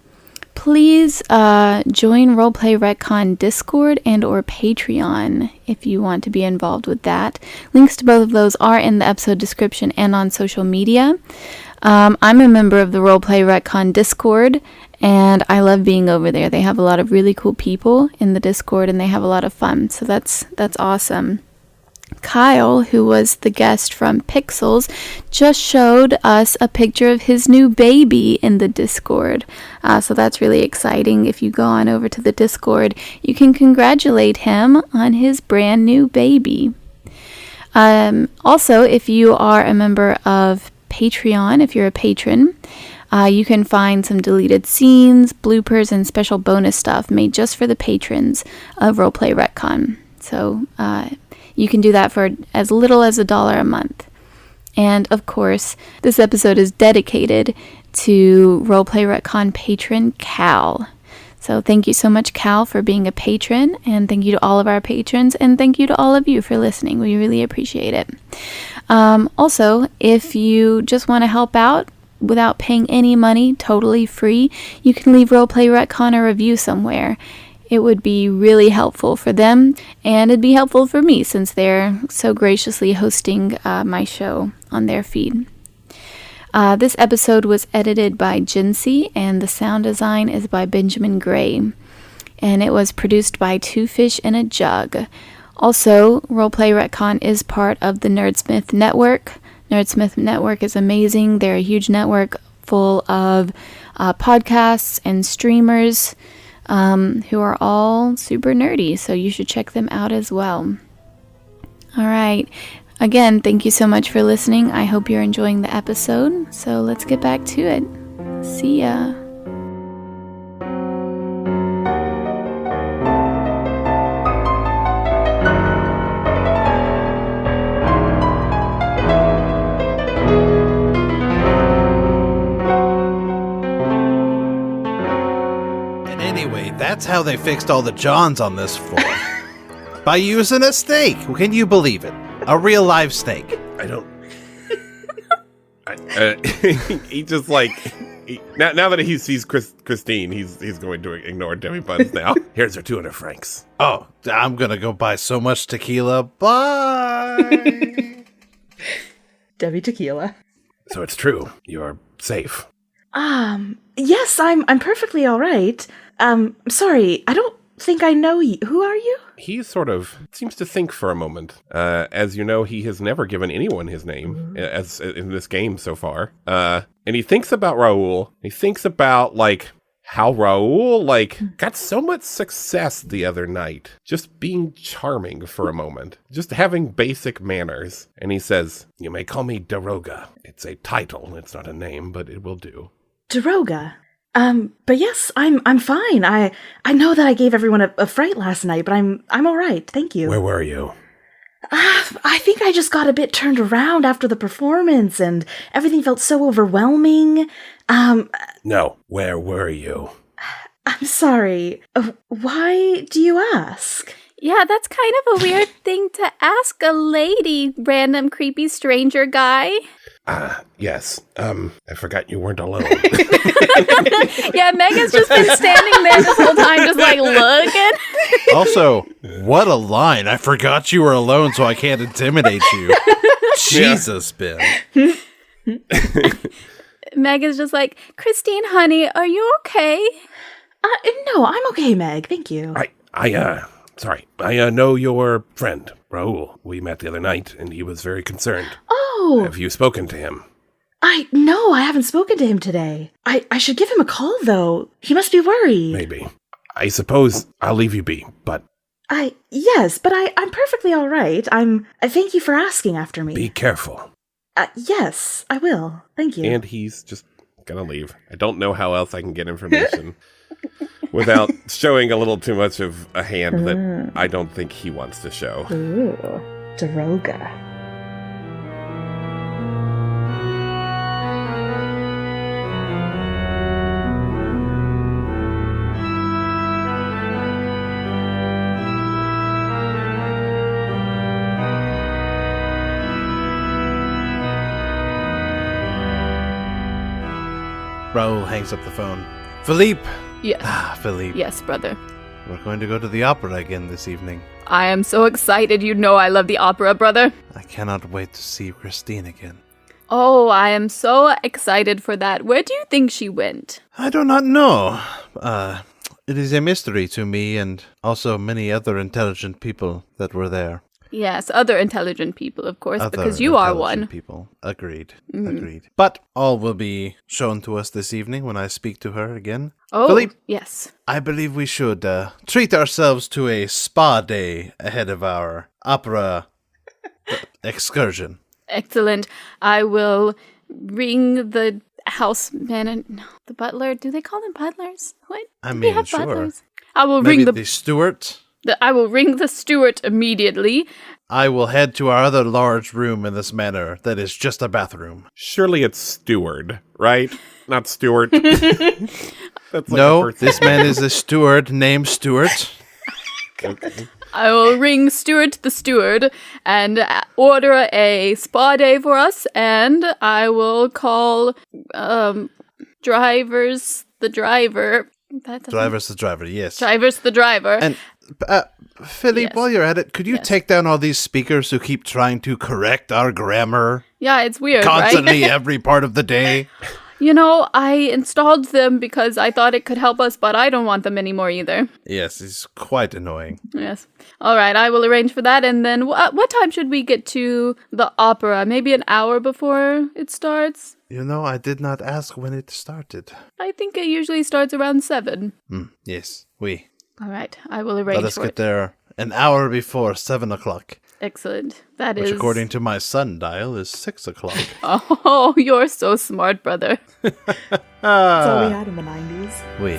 [SPEAKER 3] Please join Roleplay Retcon Discord and or Patreon if you want to be involved with that. Links to both of those are in the episode description and on social media. I'm a member of the Roleplay Retcon Discord, and I love being over there. They have a lot of really cool people in the Discord, and they have a lot of fun, so that's awesome. Kyle, who was the guest from Pixels, just showed us a picture of his new baby in the Discord. So that's really exciting. If you go on over to the Discord, you can congratulate him on his brand new baby. Also, if you are a member of Patreon, if you're a patron, you can find some deleted scenes, bloopers, and special bonus stuff made just for the patrons of Roleplay Retcon. So you can do that for as little as $1 a month. And of course, this episode is dedicated to Roleplay Retcon patron Cal. So thank you so much, Cal, for being a patron, and thank you to all of our patrons, and thank you to all of you for listening. We really appreciate it. Also, if you just want to help out without paying any money, totally free, you can leave Roleplay Retcon a review somewhere. It would be really helpful for them, and it'd be helpful for me since they're so graciously hosting my show on their feed. This episode was edited by Jinsey, and the sound design is by Benjamin Gray. And it was produced by Two Fish in a Jug. Also, Roleplay Retcon is part of the Nerdsmith Network. Nerdsmith Network is amazing. They're a huge network full of podcasts and streamers who are all super nerdy, so you should check them out as well. All right. Again, thank you so much for listening. I hope you're enjoying the episode, so let's get back to it. See ya.
[SPEAKER 1] And anyway, that's how they fixed all the Johns on this floor. By using a snake. Can you believe it? A real live snake.
[SPEAKER 2] I don't. He just like now that he sees Christine, he's going to ignore Demi Buns now. Here's her 200 francs.
[SPEAKER 1] Oh, I'm gonna go buy so much tequila. Bye.
[SPEAKER 4] Debbie Tequila.
[SPEAKER 2] So it's true. You're safe.
[SPEAKER 4] Yes, I'm perfectly all right. Sorry, I don't think I know you. Who are you?
[SPEAKER 2] He sort of seems to think for a moment. As you know, he has never given anyone his name as in this game so far. And he thinks about Raoul. He thinks about, like, how Raoul, got so much success the other night. Just being charming for a moment. Just having basic manners. And he says, "You may call me Daroga. It's a title. It's not a name, but it will do."
[SPEAKER 4] Daroga. But yes, I'm fine. I know that I gave everyone a fright last night, but I'm all right. Thank you.
[SPEAKER 2] Where were you?
[SPEAKER 4] I think I just got a bit turned around after the performance, and everything felt so overwhelming.
[SPEAKER 2] No, where were you?
[SPEAKER 4] I'm sorry. Why do you ask?
[SPEAKER 3] Yeah, that's kind of a weird thing to ask a lady, random creepy stranger guy.
[SPEAKER 2] Yes. I forgot you weren't alone.
[SPEAKER 3] Yeah, Megan's just been standing there this whole time, just like looking.
[SPEAKER 1] Also, what a line. I forgot you were alone, so I can't intimidate you. Jesus, Ben.
[SPEAKER 3] Megan's just like, "Christine, honey, are you okay?"
[SPEAKER 4] No, I'm okay, Meg. Thank you.
[SPEAKER 2] Sorry. I know your friend, Raoul. We met the other night, and he was very concerned.
[SPEAKER 4] Oh.
[SPEAKER 2] Have you spoken to him?
[SPEAKER 4] No, I haven't spoken to him today. I should give him a call, though. He must be worried.
[SPEAKER 2] Maybe. I suppose I'll leave you be, but...
[SPEAKER 4] Yes, but I'm perfectly all right. I thank you for asking after me.
[SPEAKER 2] Be careful.
[SPEAKER 4] Yes, I will. Thank you.
[SPEAKER 2] And he's just gonna leave. I don't know how else I can get information without showing a little too much of a hand that I don't think he wants to show.
[SPEAKER 4] Ooh, Daroga.
[SPEAKER 1] Raoul hangs up the phone. Philippe!
[SPEAKER 3] Yes.
[SPEAKER 1] Philippe.
[SPEAKER 3] Yes, brother.
[SPEAKER 1] We're going to go to the opera again this evening.
[SPEAKER 3] I am so excited. You know I love the opera, brother.
[SPEAKER 1] I cannot wait to see Christine again.
[SPEAKER 3] Oh, I am so excited for that. Where do you think she went?
[SPEAKER 1] I do not know. It is a mystery to me and also many other intelligent people that were there.
[SPEAKER 3] Yes, other intelligent people, of course,
[SPEAKER 1] Other
[SPEAKER 3] because you are
[SPEAKER 1] intelligent
[SPEAKER 3] one.
[SPEAKER 1] people. Agreed. Agreed. But all will be shown to us this evening when I speak to her again.
[SPEAKER 3] Oh,
[SPEAKER 1] Philippe,
[SPEAKER 3] yes.
[SPEAKER 1] I believe we should treat ourselves to a spa day ahead of our opera excursion.
[SPEAKER 3] Excellent. I will ring the houseman, no, the butler. Do they call them butlers? What?
[SPEAKER 1] I
[SPEAKER 3] Do
[SPEAKER 1] mean,
[SPEAKER 3] they have
[SPEAKER 1] sure.
[SPEAKER 3] butlers? I will
[SPEAKER 1] Maybe
[SPEAKER 3] ring
[SPEAKER 1] the steward.
[SPEAKER 3] I will ring the steward immediately.
[SPEAKER 1] I will head to our other large room in this manor that is just a bathroom.
[SPEAKER 2] Surely it's steward, right? Not Stewart. That's like
[SPEAKER 1] No, this man is a steward named Stuart.
[SPEAKER 2] Okay.
[SPEAKER 3] I will ring Stuart the steward and order a spa day for us, and I will call Drivers the driver.
[SPEAKER 1] Driver's the driver, yes.
[SPEAKER 3] Drivers the driver.
[SPEAKER 1] And Philippe,
[SPEAKER 3] Yes.
[SPEAKER 1] while you're at it, could you
[SPEAKER 3] Yes.
[SPEAKER 1] take down all these speakers who keep trying to correct our grammar
[SPEAKER 3] Yeah, it's weird,
[SPEAKER 1] constantly
[SPEAKER 3] right?
[SPEAKER 1] every part of the day?
[SPEAKER 3] You know, I installed them because I thought it could help us, but I don't want them anymore either.
[SPEAKER 1] Yes, it's quite annoying.
[SPEAKER 3] Yes. All right, I will arrange for that. And then what time should we get to the opera? Maybe an hour before it starts?
[SPEAKER 1] You know, I did not ask when it started.
[SPEAKER 3] I think it usually starts around 7.
[SPEAKER 1] Yes, we.
[SPEAKER 3] All right, I will arrange
[SPEAKER 1] Let us
[SPEAKER 3] for
[SPEAKER 1] get
[SPEAKER 3] it.
[SPEAKER 1] there an hour before 7 o'clock,
[SPEAKER 3] Excellent. That
[SPEAKER 1] which
[SPEAKER 3] is...
[SPEAKER 1] according to my sundial is 6 o'clock.
[SPEAKER 3] Oh, you're so smart, brother.
[SPEAKER 4] That's all we had in the 90s.
[SPEAKER 1] We.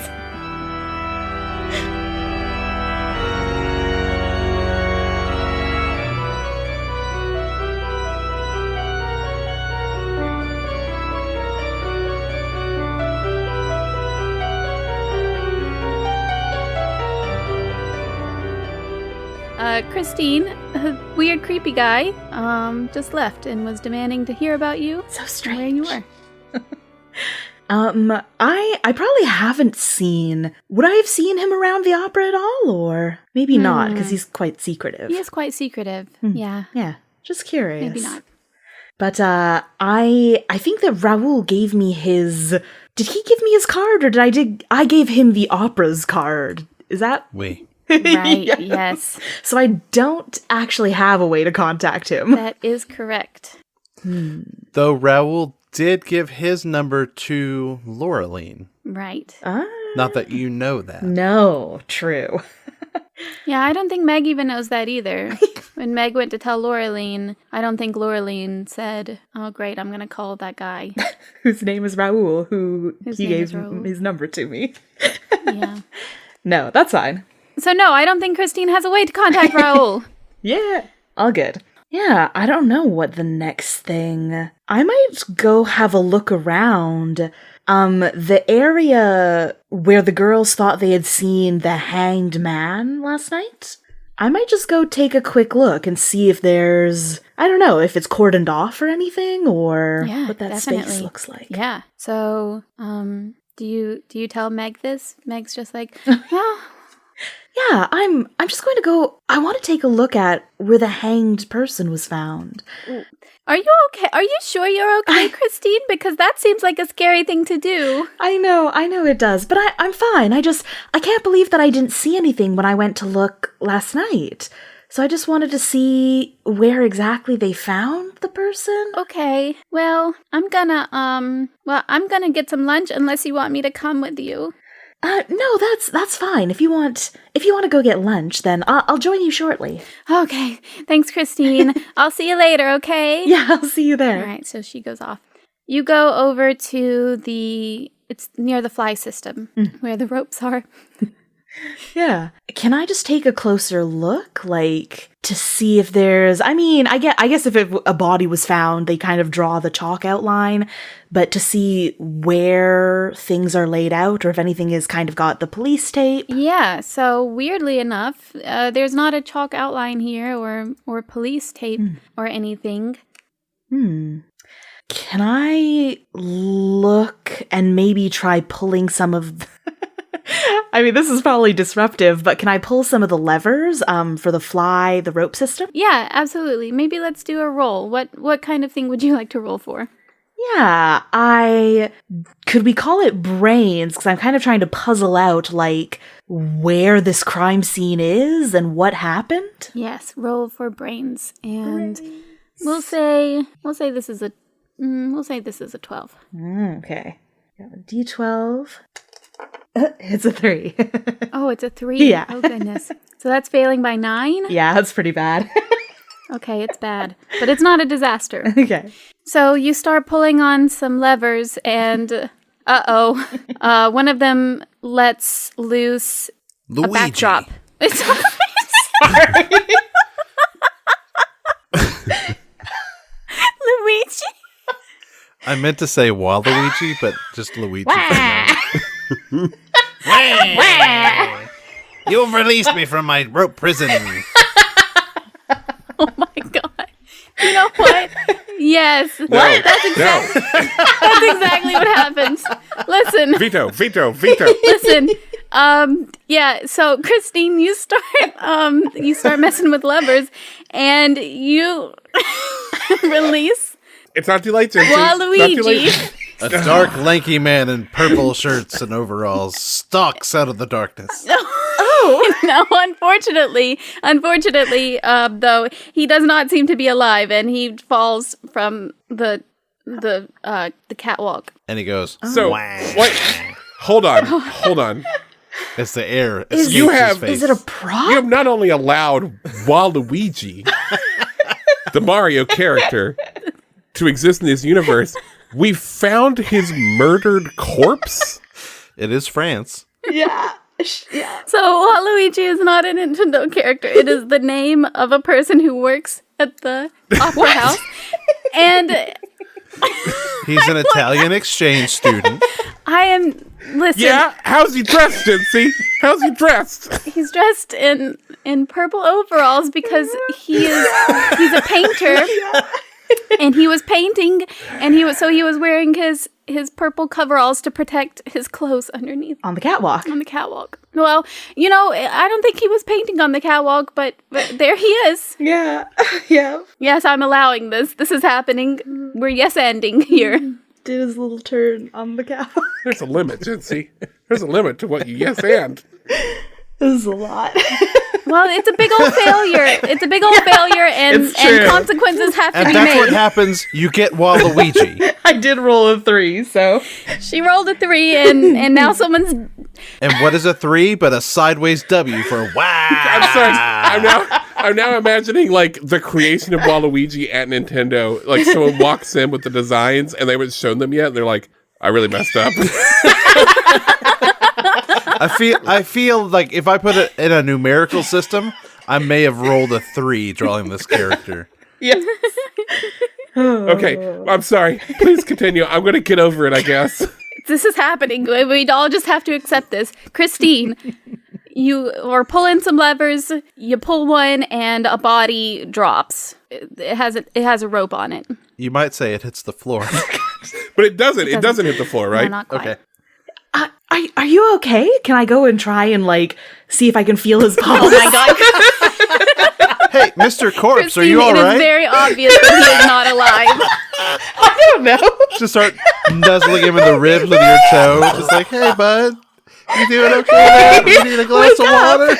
[SPEAKER 3] Christine, a weird, creepy guy, just left and was demanding to hear about you.
[SPEAKER 4] So
[SPEAKER 3] and
[SPEAKER 4] strange.
[SPEAKER 3] where you were.
[SPEAKER 4] I probably haven't seen. Would I have seen him around the opera at all, or maybe not, because he's quite secretive.
[SPEAKER 3] He is quite secretive. Yeah,
[SPEAKER 4] Yeah, just curious.
[SPEAKER 3] maybe not.
[SPEAKER 4] But I think that Raoul gave me his. Did he give me his card, or I gave him the opera's card? Is that
[SPEAKER 1] We.
[SPEAKER 3] Right,
[SPEAKER 4] Yeah.
[SPEAKER 3] yes.
[SPEAKER 4] So I don't actually have a way to contact him.
[SPEAKER 3] That is correct.
[SPEAKER 1] Though Raoul did give his number to Laureline.
[SPEAKER 3] Right.
[SPEAKER 1] Not that you know that.
[SPEAKER 4] No, true.
[SPEAKER 3] Yeah, I don't think Meg even knows that either. When Meg went to tell Laureline, I don't think Laureline said, oh, great, I'm going to call that guy.
[SPEAKER 4] Whose name is Raoul, who
[SPEAKER 3] His
[SPEAKER 4] he
[SPEAKER 3] name is
[SPEAKER 4] gave
[SPEAKER 3] Raoul.
[SPEAKER 4] his number to me.
[SPEAKER 3] Yeah.
[SPEAKER 4] No, that's fine.
[SPEAKER 3] So no, I don't think Christine has a way to contact Raoul.
[SPEAKER 4] Yeah, all good. Yeah, I don't know what the next thing. I might go have a look around. The area where the girls thought they had seen the hanged man last night. I might just go take a quick look and see if there's, I don't know, if it's cordoned off or anything, or
[SPEAKER 3] Yeah,
[SPEAKER 4] what that space
[SPEAKER 3] definitely.
[SPEAKER 4] looks like.
[SPEAKER 3] Yeah. So, do you tell Meg this? Meg's just like, well,
[SPEAKER 4] Yeah, I'm just going to go. I want to take a look at where the hanged person was found.
[SPEAKER 3] are you okay? Are you sure you're okay, Christine? Because that seems like a scary thing to do.
[SPEAKER 4] I know it does, but I'm fine. I can't believe that I didn't see anything when I went to look last night. So I just wanted to see where exactly they found the person.
[SPEAKER 3] Okay. Well, I'm gonna get some lunch unless you want me to come with you.
[SPEAKER 4] No, that's fine. If you want to go get lunch, then I'll join you shortly.
[SPEAKER 3] Okay. Thanks, Christine. I'll see you later, okay?
[SPEAKER 4] Yeah, I'll see you there.
[SPEAKER 3] All right, so she goes off. You go over to it's near the fly system where the ropes are.
[SPEAKER 4] Yeah. Can I just take a closer look, like, to see if there's, I guess if a body was found, they kind of draw the chalk outline, but to see where things are laid out, or if anything has kind of got the police tape.
[SPEAKER 3] Yeah, so weirdly enough, there's not a chalk outline here or police tape or anything.
[SPEAKER 4] Can I look and maybe try pulling some of I mean, this is probably disruptive, but can I pull some of the levers for the rope system?
[SPEAKER 3] Yeah, absolutely. Maybe let's do a roll. What kind of thing would you like to roll for?
[SPEAKER 4] Yeah, could we call it brains? Because I'm kind of trying to puzzle out, like, where this crime scene is and what happened.
[SPEAKER 3] Yes, roll for brains, and we'll say this is a 12.
[SPEAKER 4] Okay. Got a D12. It's a 3.
[SPEAKER 3] Oh, it's a 3.
[SPEAKER 4] Yeah.
[SPEAKER 3] Oh goodness. So that's failing by 9.
[SPEAKER 4] Yeah, that's pretty bad.
[SPEAKER 3] Okay, it's bad, but it's not a disaster.
[SPEAKER 4] Okay.
[SPEAKER 3] So you start pulling on some levers, and one of them lets loose a backdrop. It's
[SPEAKER 4] Sorry.
[SPEAKER 3] Luigi.
[SPEAKER 1] I meant to say Waluigi, but just Luigi. You've released me from my rope prison.
[SPEAKER 3] Oh my god. You know what? Yes.
[SPEAKER 2] No,
[SPEAKER 3] What? That's exactly what happens. Listen.
[SPEAKER 2] Veto.
[SPEAKER 3] Listen. Yeah, so Christine, you start messing with levers, and you release
[SPEAKER 2] It's not too late, Jency. It's not too
[SPEAKER 3] Waluigi.
[SPEAKER 2] late.
[SPEAKER 1] A dark, lanky man in purple shirts and overalls stalks out of the darkness.
[SPEAKER 3] No, unfortunately, though, he does not seem to be alive, and he falls from the catwalk.
[SPEAKER 1] And he goes,
[SPEAKER 2] So, what? Hold on.
[SPEAKER 1] It's the air.
[SPEAKER 2] You have-
[SPEAKER 4] Is it a prop?
[SPEAKER 2] You have not only allowed Waluigi, the Mario character, to exist in this universe, we found his murdered corpse?
[SPEAKER 1] It is France.
[SPEAKER 4] Yeah.
[SPEAKER 3] So Waluigi is not a Nintendo character. It is the name of a person who works at the opera house. And
[SPEAKER 1] He's an Italian exchange student.
[SPEAKER 3] listen.
[SPEAKER 2] Yeah? How's he dressed, Jency? How's he dressed?
[SPEAKER 3] He's dressed in purple overalls because he's a painter. And he was painting, and he was wearing his purple coveralls to protect his clothes underneath
[SPEAKER 4] On the catwalk.
[SPEAKER 3] on the catwalk. Well, I don't think he was painting on the catwalk, but there he is.
[SPEAKER 4] Yeah. Yeah.
[SPEAKER 3] Yes, I'm allowing this. This is happening. We're yes-ending here.
[SPEAKER 4] Did his little turn on the catwalk.
[SPEAKER 2] There's a limit, Jency. There's a limit to what you yes and.
[SPEAKER 4] This is a lot.
[SPEAKER 3] Well, it's a big old failure. It's a big old failure, and
[SPEAKER 2] It's true.
[SPEAKER 3] consequences have to
[SPEAKER 1] And
[SPEAKER 3] be
[SPEAKER 1] that's what
[SPEAKER 3] made.
[SPEAKER 1] happens. You get Waluigi.
[SPEAKER 4] I did roll a 3, so.
[SPEAKER 3] She rolled a 3, and now someone's.
[SPEAKER 1] And what is a 3 but a sideways W for wow?
[SPEAKER 2] I'm sorry. I'm now imagining like the creation of Waluigi at Nintendo. Like someone walks in with the designs and they haven't shown them yet, and they're like, "I really messed up."
[SPEAKER 1] I feel like if I put it in a numerical system, I may have rolled a 3 drawing this character.
[SPEAKER 4] Yes.
[SPEAKER 2] Okay, I'm sorry. Please continue. I'm gonna get over it, I guess.
[SPEAKER 3] This is happening. We'd all just have to accept this. Christine, you are pulling some levers. You pull one, and a body drops. It has a rope on it.
[SPEAKER 1] You might say it hits the floor.
[SPEAKER 2] But it doesn't. It doesn't hit the floor, right?
[SPEAKER 3] No, not quite.
[SPEAKER 1] Okay.
[SPEAKER 4] Are you okay? Can I go and try and, like, see if I can feel his pulse?
[SPEAKER 3] Oh my god,
[SPEAKER 1] Hey, Mr. Corpse,
[SPEAKER 3] Christine,
[SPEAKER 1] are you all
[SPEAKER 3] it is
[SPEAKER 1] right?
[SPEAKER 3] very obvious that he is not alive.
[SPEAKER 4] I don't know.
[SPEAKER 1] Just start nuzzling him in the ribs with your toe. Just like, hey, bud. You doing okay now? You need a glass of water?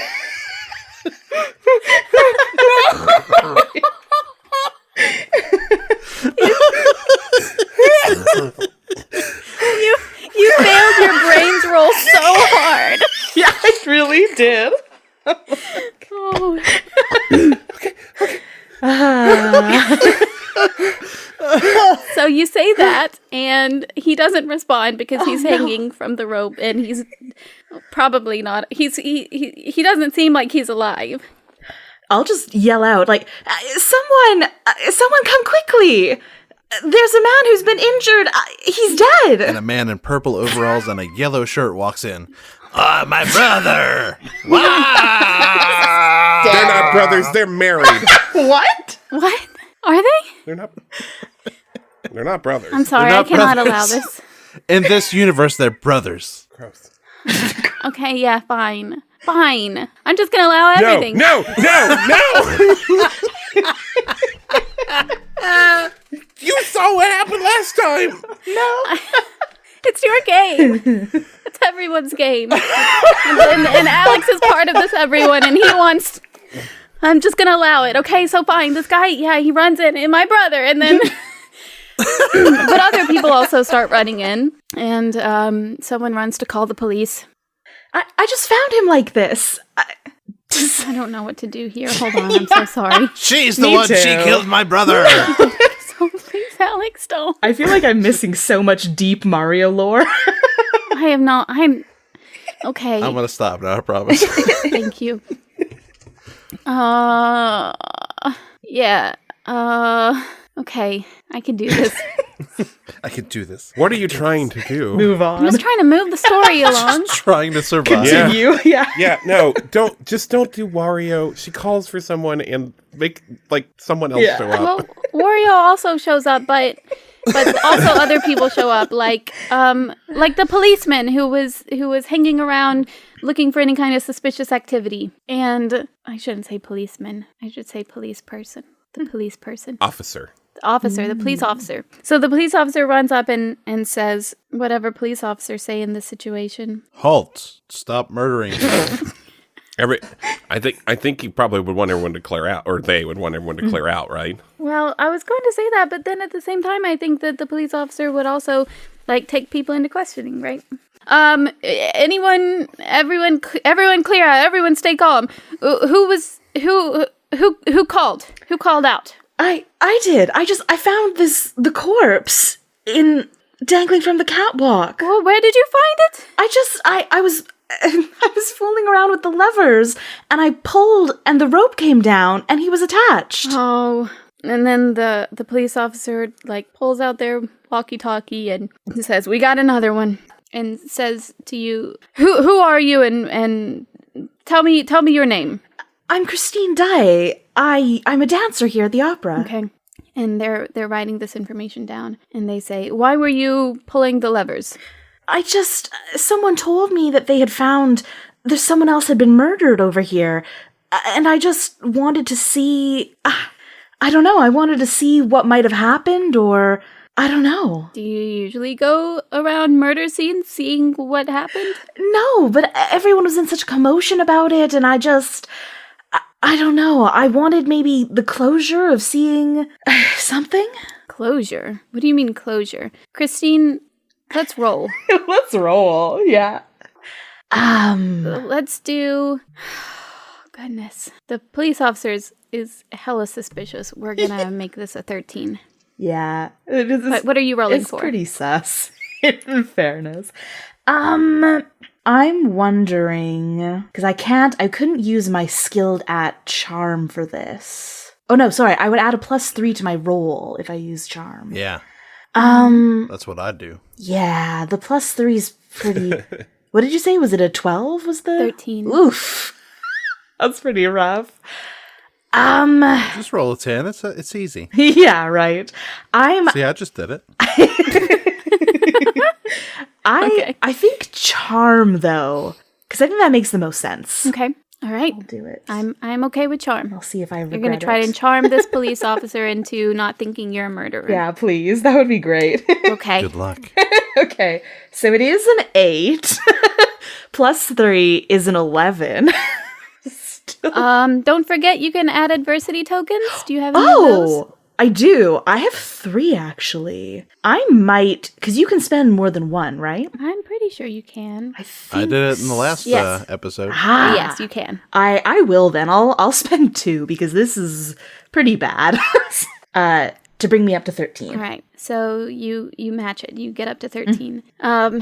[SPEAKER 3] You failed your brains roll so hard.
[SPEAKER 4] Yeah, I really did.
[SPEAKER 3] Oh. So you say that, and he doesn't respond because he's hanging from the rope, and he's probably not. He doesn't seem like he's alive.
[SPEAKER 4] I'll just yell out, like, someone come quickly. There's a man who's been injured. He's dead.
[SPEAKER 1] And a man in purple overalls and a yellow shirt walks in. My brother! Wow!
[SPEAKER 2] They're not brothers. They're married.
[SPEAKER 4] What?
[SPEAKER 3] What are they?
[SPEAKER 2] They're not. They're not brothers.
[SPEAKER 3] I'm sorry,
[SPEAKER 1] They're
[SPEAKER 3] I
[SPEAKER 1] not
[SPEAKER 3] cannot
[SPEAKER 1] brothers.
[SPEAKER 3] allow this.
[SPEAKER 1] In this universe, they're brothers.
[SPEAKER 2] Gross.
[SPEAKER 3] Okay, yeah, fine. I'm just gonna allow
[SPEAKER 2] No,
[SPEAKER 3] everything.
[SPEAKER 2] no. You saw what happened last time.
[SPEAKER 4] No.
[SPEAKER 3] It's your game. It's everyone's game. And Alex is part of this everyone, and he wants... I'm just going to allow it. Okay, so fine. This guy, he runs in, and my brother, and then... But other people also start running in, and someone runs to call the police.
[SPEAKER 4] I just found him like this.
[SPEAKER 3] I don't know what to do here. Hold on, I'm so sorry.
[SPEAKER 1] She's the
[SPEAKER 4] Me
[SPEAKER 1] one.
[SPEAKER 4] too.
[SPEAKER 1] She killed my brother.
[SPEAKER 3] So please, Alex, don't.
[SPEAKER 4] I feel like I'm missing so much deep Mario lore.
[SPEAKER 3] I'm... Okay.
[SPEAKER 1] I'm gonna stop now. I promise.
[SPEAKER 3] Thank you. Yeah. Okay. I can do this.
[SPEAKER 1] I can do this.
[SPEAKER 2] What are you trying to do?
[SPEAKER 4] Move on.
[SPEAKER 3] I'm just trying to move the story along.
[SPEAKER 1] Trying to survive.
[SPEAKER 2] Yeah.
[SPEAKER 4] Continue. Yeah.
[SPEAKER 2] Yeah, no, don't do Wario. She calls for someone and make someone else show up.
[SPEAKER 3] Well, Wario also shows up, but also other people show up, like the policeman who was hanging around looking for any kind of suspicious activity. And I shouldn't say policeman. I should say police person. The police person.
[SPEAKER 2] Officer.
[SPEAKER 3] The police officer. So the police officer runs up and says whatever police officers say in this situation.
[SPEAKER 1] Halt! Stop murdering.
[SPEAKER 2] I think he probably would want everyone to clear out, or they would want everyone to clear out, right?
[SPEAKER 3] Well, I was going to say that, but then at the same time, I think that the police officer would also take people into questioning, right? Everyone clear out. Everyone stay calm. Who called? Who called out?
[SPEAKER 4] I did. I found the corpse dangling from the catwalk.
[SPEAKER 3] Well, where did you find it?
[SPEAKER 4] I was fooling around with the levers, and I pulled, and the rope came down, and he was attached.
[SPEAKER 3] Oh, and then the police officer pulls out their walkie-talkie and says, "We got another one," and says to you, "Who are you? And tell me your name."
[SPEAKER 4] I'm Christine Dye. I'm a dancer here at the opera.
[SPEAKER 3] Okay. And they're writing this information down, and they say, "Why were you pulling the levers?"
[SPEAKER 4] Someone told me that they had found that someone else had been murdered over here, and I just wanted to see, I don't know, I wanted to see what might have happened, or, I don't know.
[SPEAKER 3] Do you usually go around murder scenes seeing what happened?
[SPEAKER 4] No, but everyone was in such commotion about it, and I don't know, I wanted maybe the closure of seeing something?
[SPEAKER 3] Closure? What do you mean closure? Christine, let's roll.
[SPEAKER 4] Let's roll, yeah.
[SPEAKER 3] Let's do... Goodness. The police officer is hella suspicious. We're gonna make this a 13.
[SPEAKER 4] Yeah.
[SPEAKER 3] But what are you rolling for?
[SPEAKER 4] It's pretty sus, in fairness. I'm wondering, because I couldn't use my skilled at charm for this. Oh no, sorry, I would add a +3 to my roll if I use charm.
[SPEAKER 1] Yeah. That's what I'd do.
[SPEAKER 4] Yeah, the +3 is pretty... What did you say? Was it a 12? Was the
[SPEAKER 3] 13?
[SPEAKER 4] Oof. That's pretty rough.
[SPEAKER 1] Just roll a 10. It's easy.
[SPEAKER 4] Yeah, right.
[SPEAKER 1] See, I just did it.
[SPEAKER 3] Okay.
[SPEAKER 4] I think charm though, because I think that makes the most sense.
[SPEAKER 3] Okay. All right.
[SPEAKER 4] I'll do it.
[SPEAKER 3] I'm okay with charm.
[SPEAKER 4] I'll see if I regret
[SPEAKER 3] You're gonna try and charm this police officer into not thinking you're a murderer.
[SPEAKER 4] Yeah, please. That would be great.
[SPEAKER 3] Okay.
[SPEAKER 1] Good luck.
[SPEAKER 4] Okay, so it is an 8. +3 is an 11.
[SPEAKER 3] Don't forget you can add adversity tokens. Do you have any of those?
[SPEAKER 4] Oh, I do. I have 3 actually. I might, because you can spend more than 1, right?
[SPEAKER 3] I'm pretty sure you can.
[SPEAKER 1] I did it in the last
[SPEAKER 3] Yes.
[SPEAKER 1] episode.
[SPEAKER 3] Yes, you can.
[SPEAKER 4] I will then. I'll spend 2 because this is pretty bad. To bring me up to 13.
[SPEAKER 3] All right. So you match it. You get up to 13.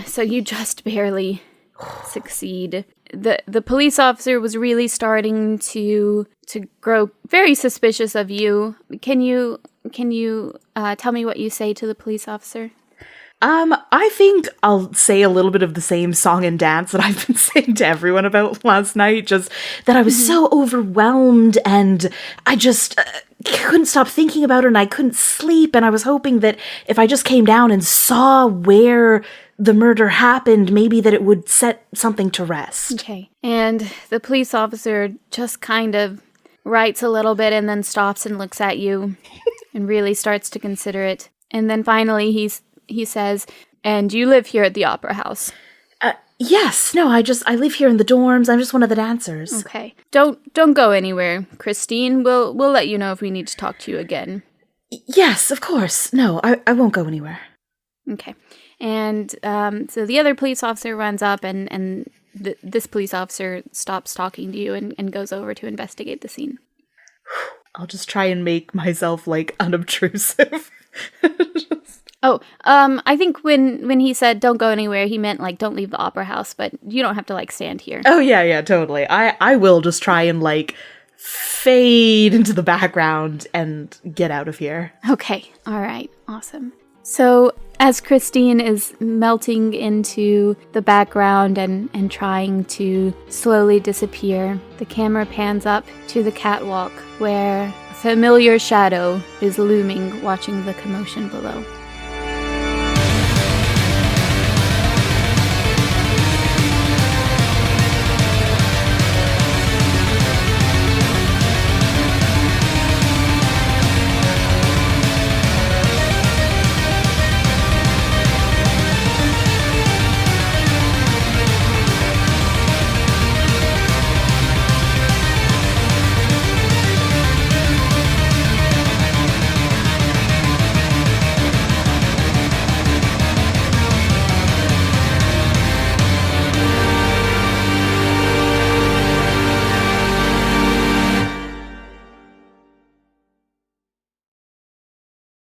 [SPEAKER 3] So you just barely succeed. The police officer was really starting to grow very suspicious of you. Can you tell me what you say to the police officer?
[SPEAKER 4] I think I'll say a little bit of the same song and dance that I've been saying to everyone about last night, just that I was so overwhelmed and I just couldn't stop thinking about it and I couldn't sleep, and I was hoping that if I just came down and saw where the murder happened, maybe that it would set something to rest.
[SPEAKER 3] Okay. And the police officer just kind of writes a little bit and then stops and looks at you and really starts to consider it. And then finally he says, "And you live here at the Opera House?"
[SPEAKER 4] Yes. No, I live here in the dorms. I'm just one of the dancers.
[SPEAKER 3] Okay. Don't go anywhere, Christine. We'll let you know if we need to talk to you again.
[SPEAKER 4] Yes, of course. No, I won't go anywhere.
[SPEAKER 3] Okay. And so the other police officer runs up, and this police officer stops talking to you and goes over to investigate the scene.
[SPEAKER 4] I'll just try and make myself, like, unobtrusive.
[SPEAKER 3] Oh, I think when he said don't go anywhere, he meant, like, don't leave the Opera House, but you don't have to, like, stand here.
[SPEAKER 4] Oh, yeah, totally. I will just try and, like, fade into the background and get out of here.
[SPEAKER 3] Okay, all right, awesome. So as Christine is melting into the background and trying to slowly disappear, the camera pans up to the catwalk where a familiar shadow is looming, watching the commotion below.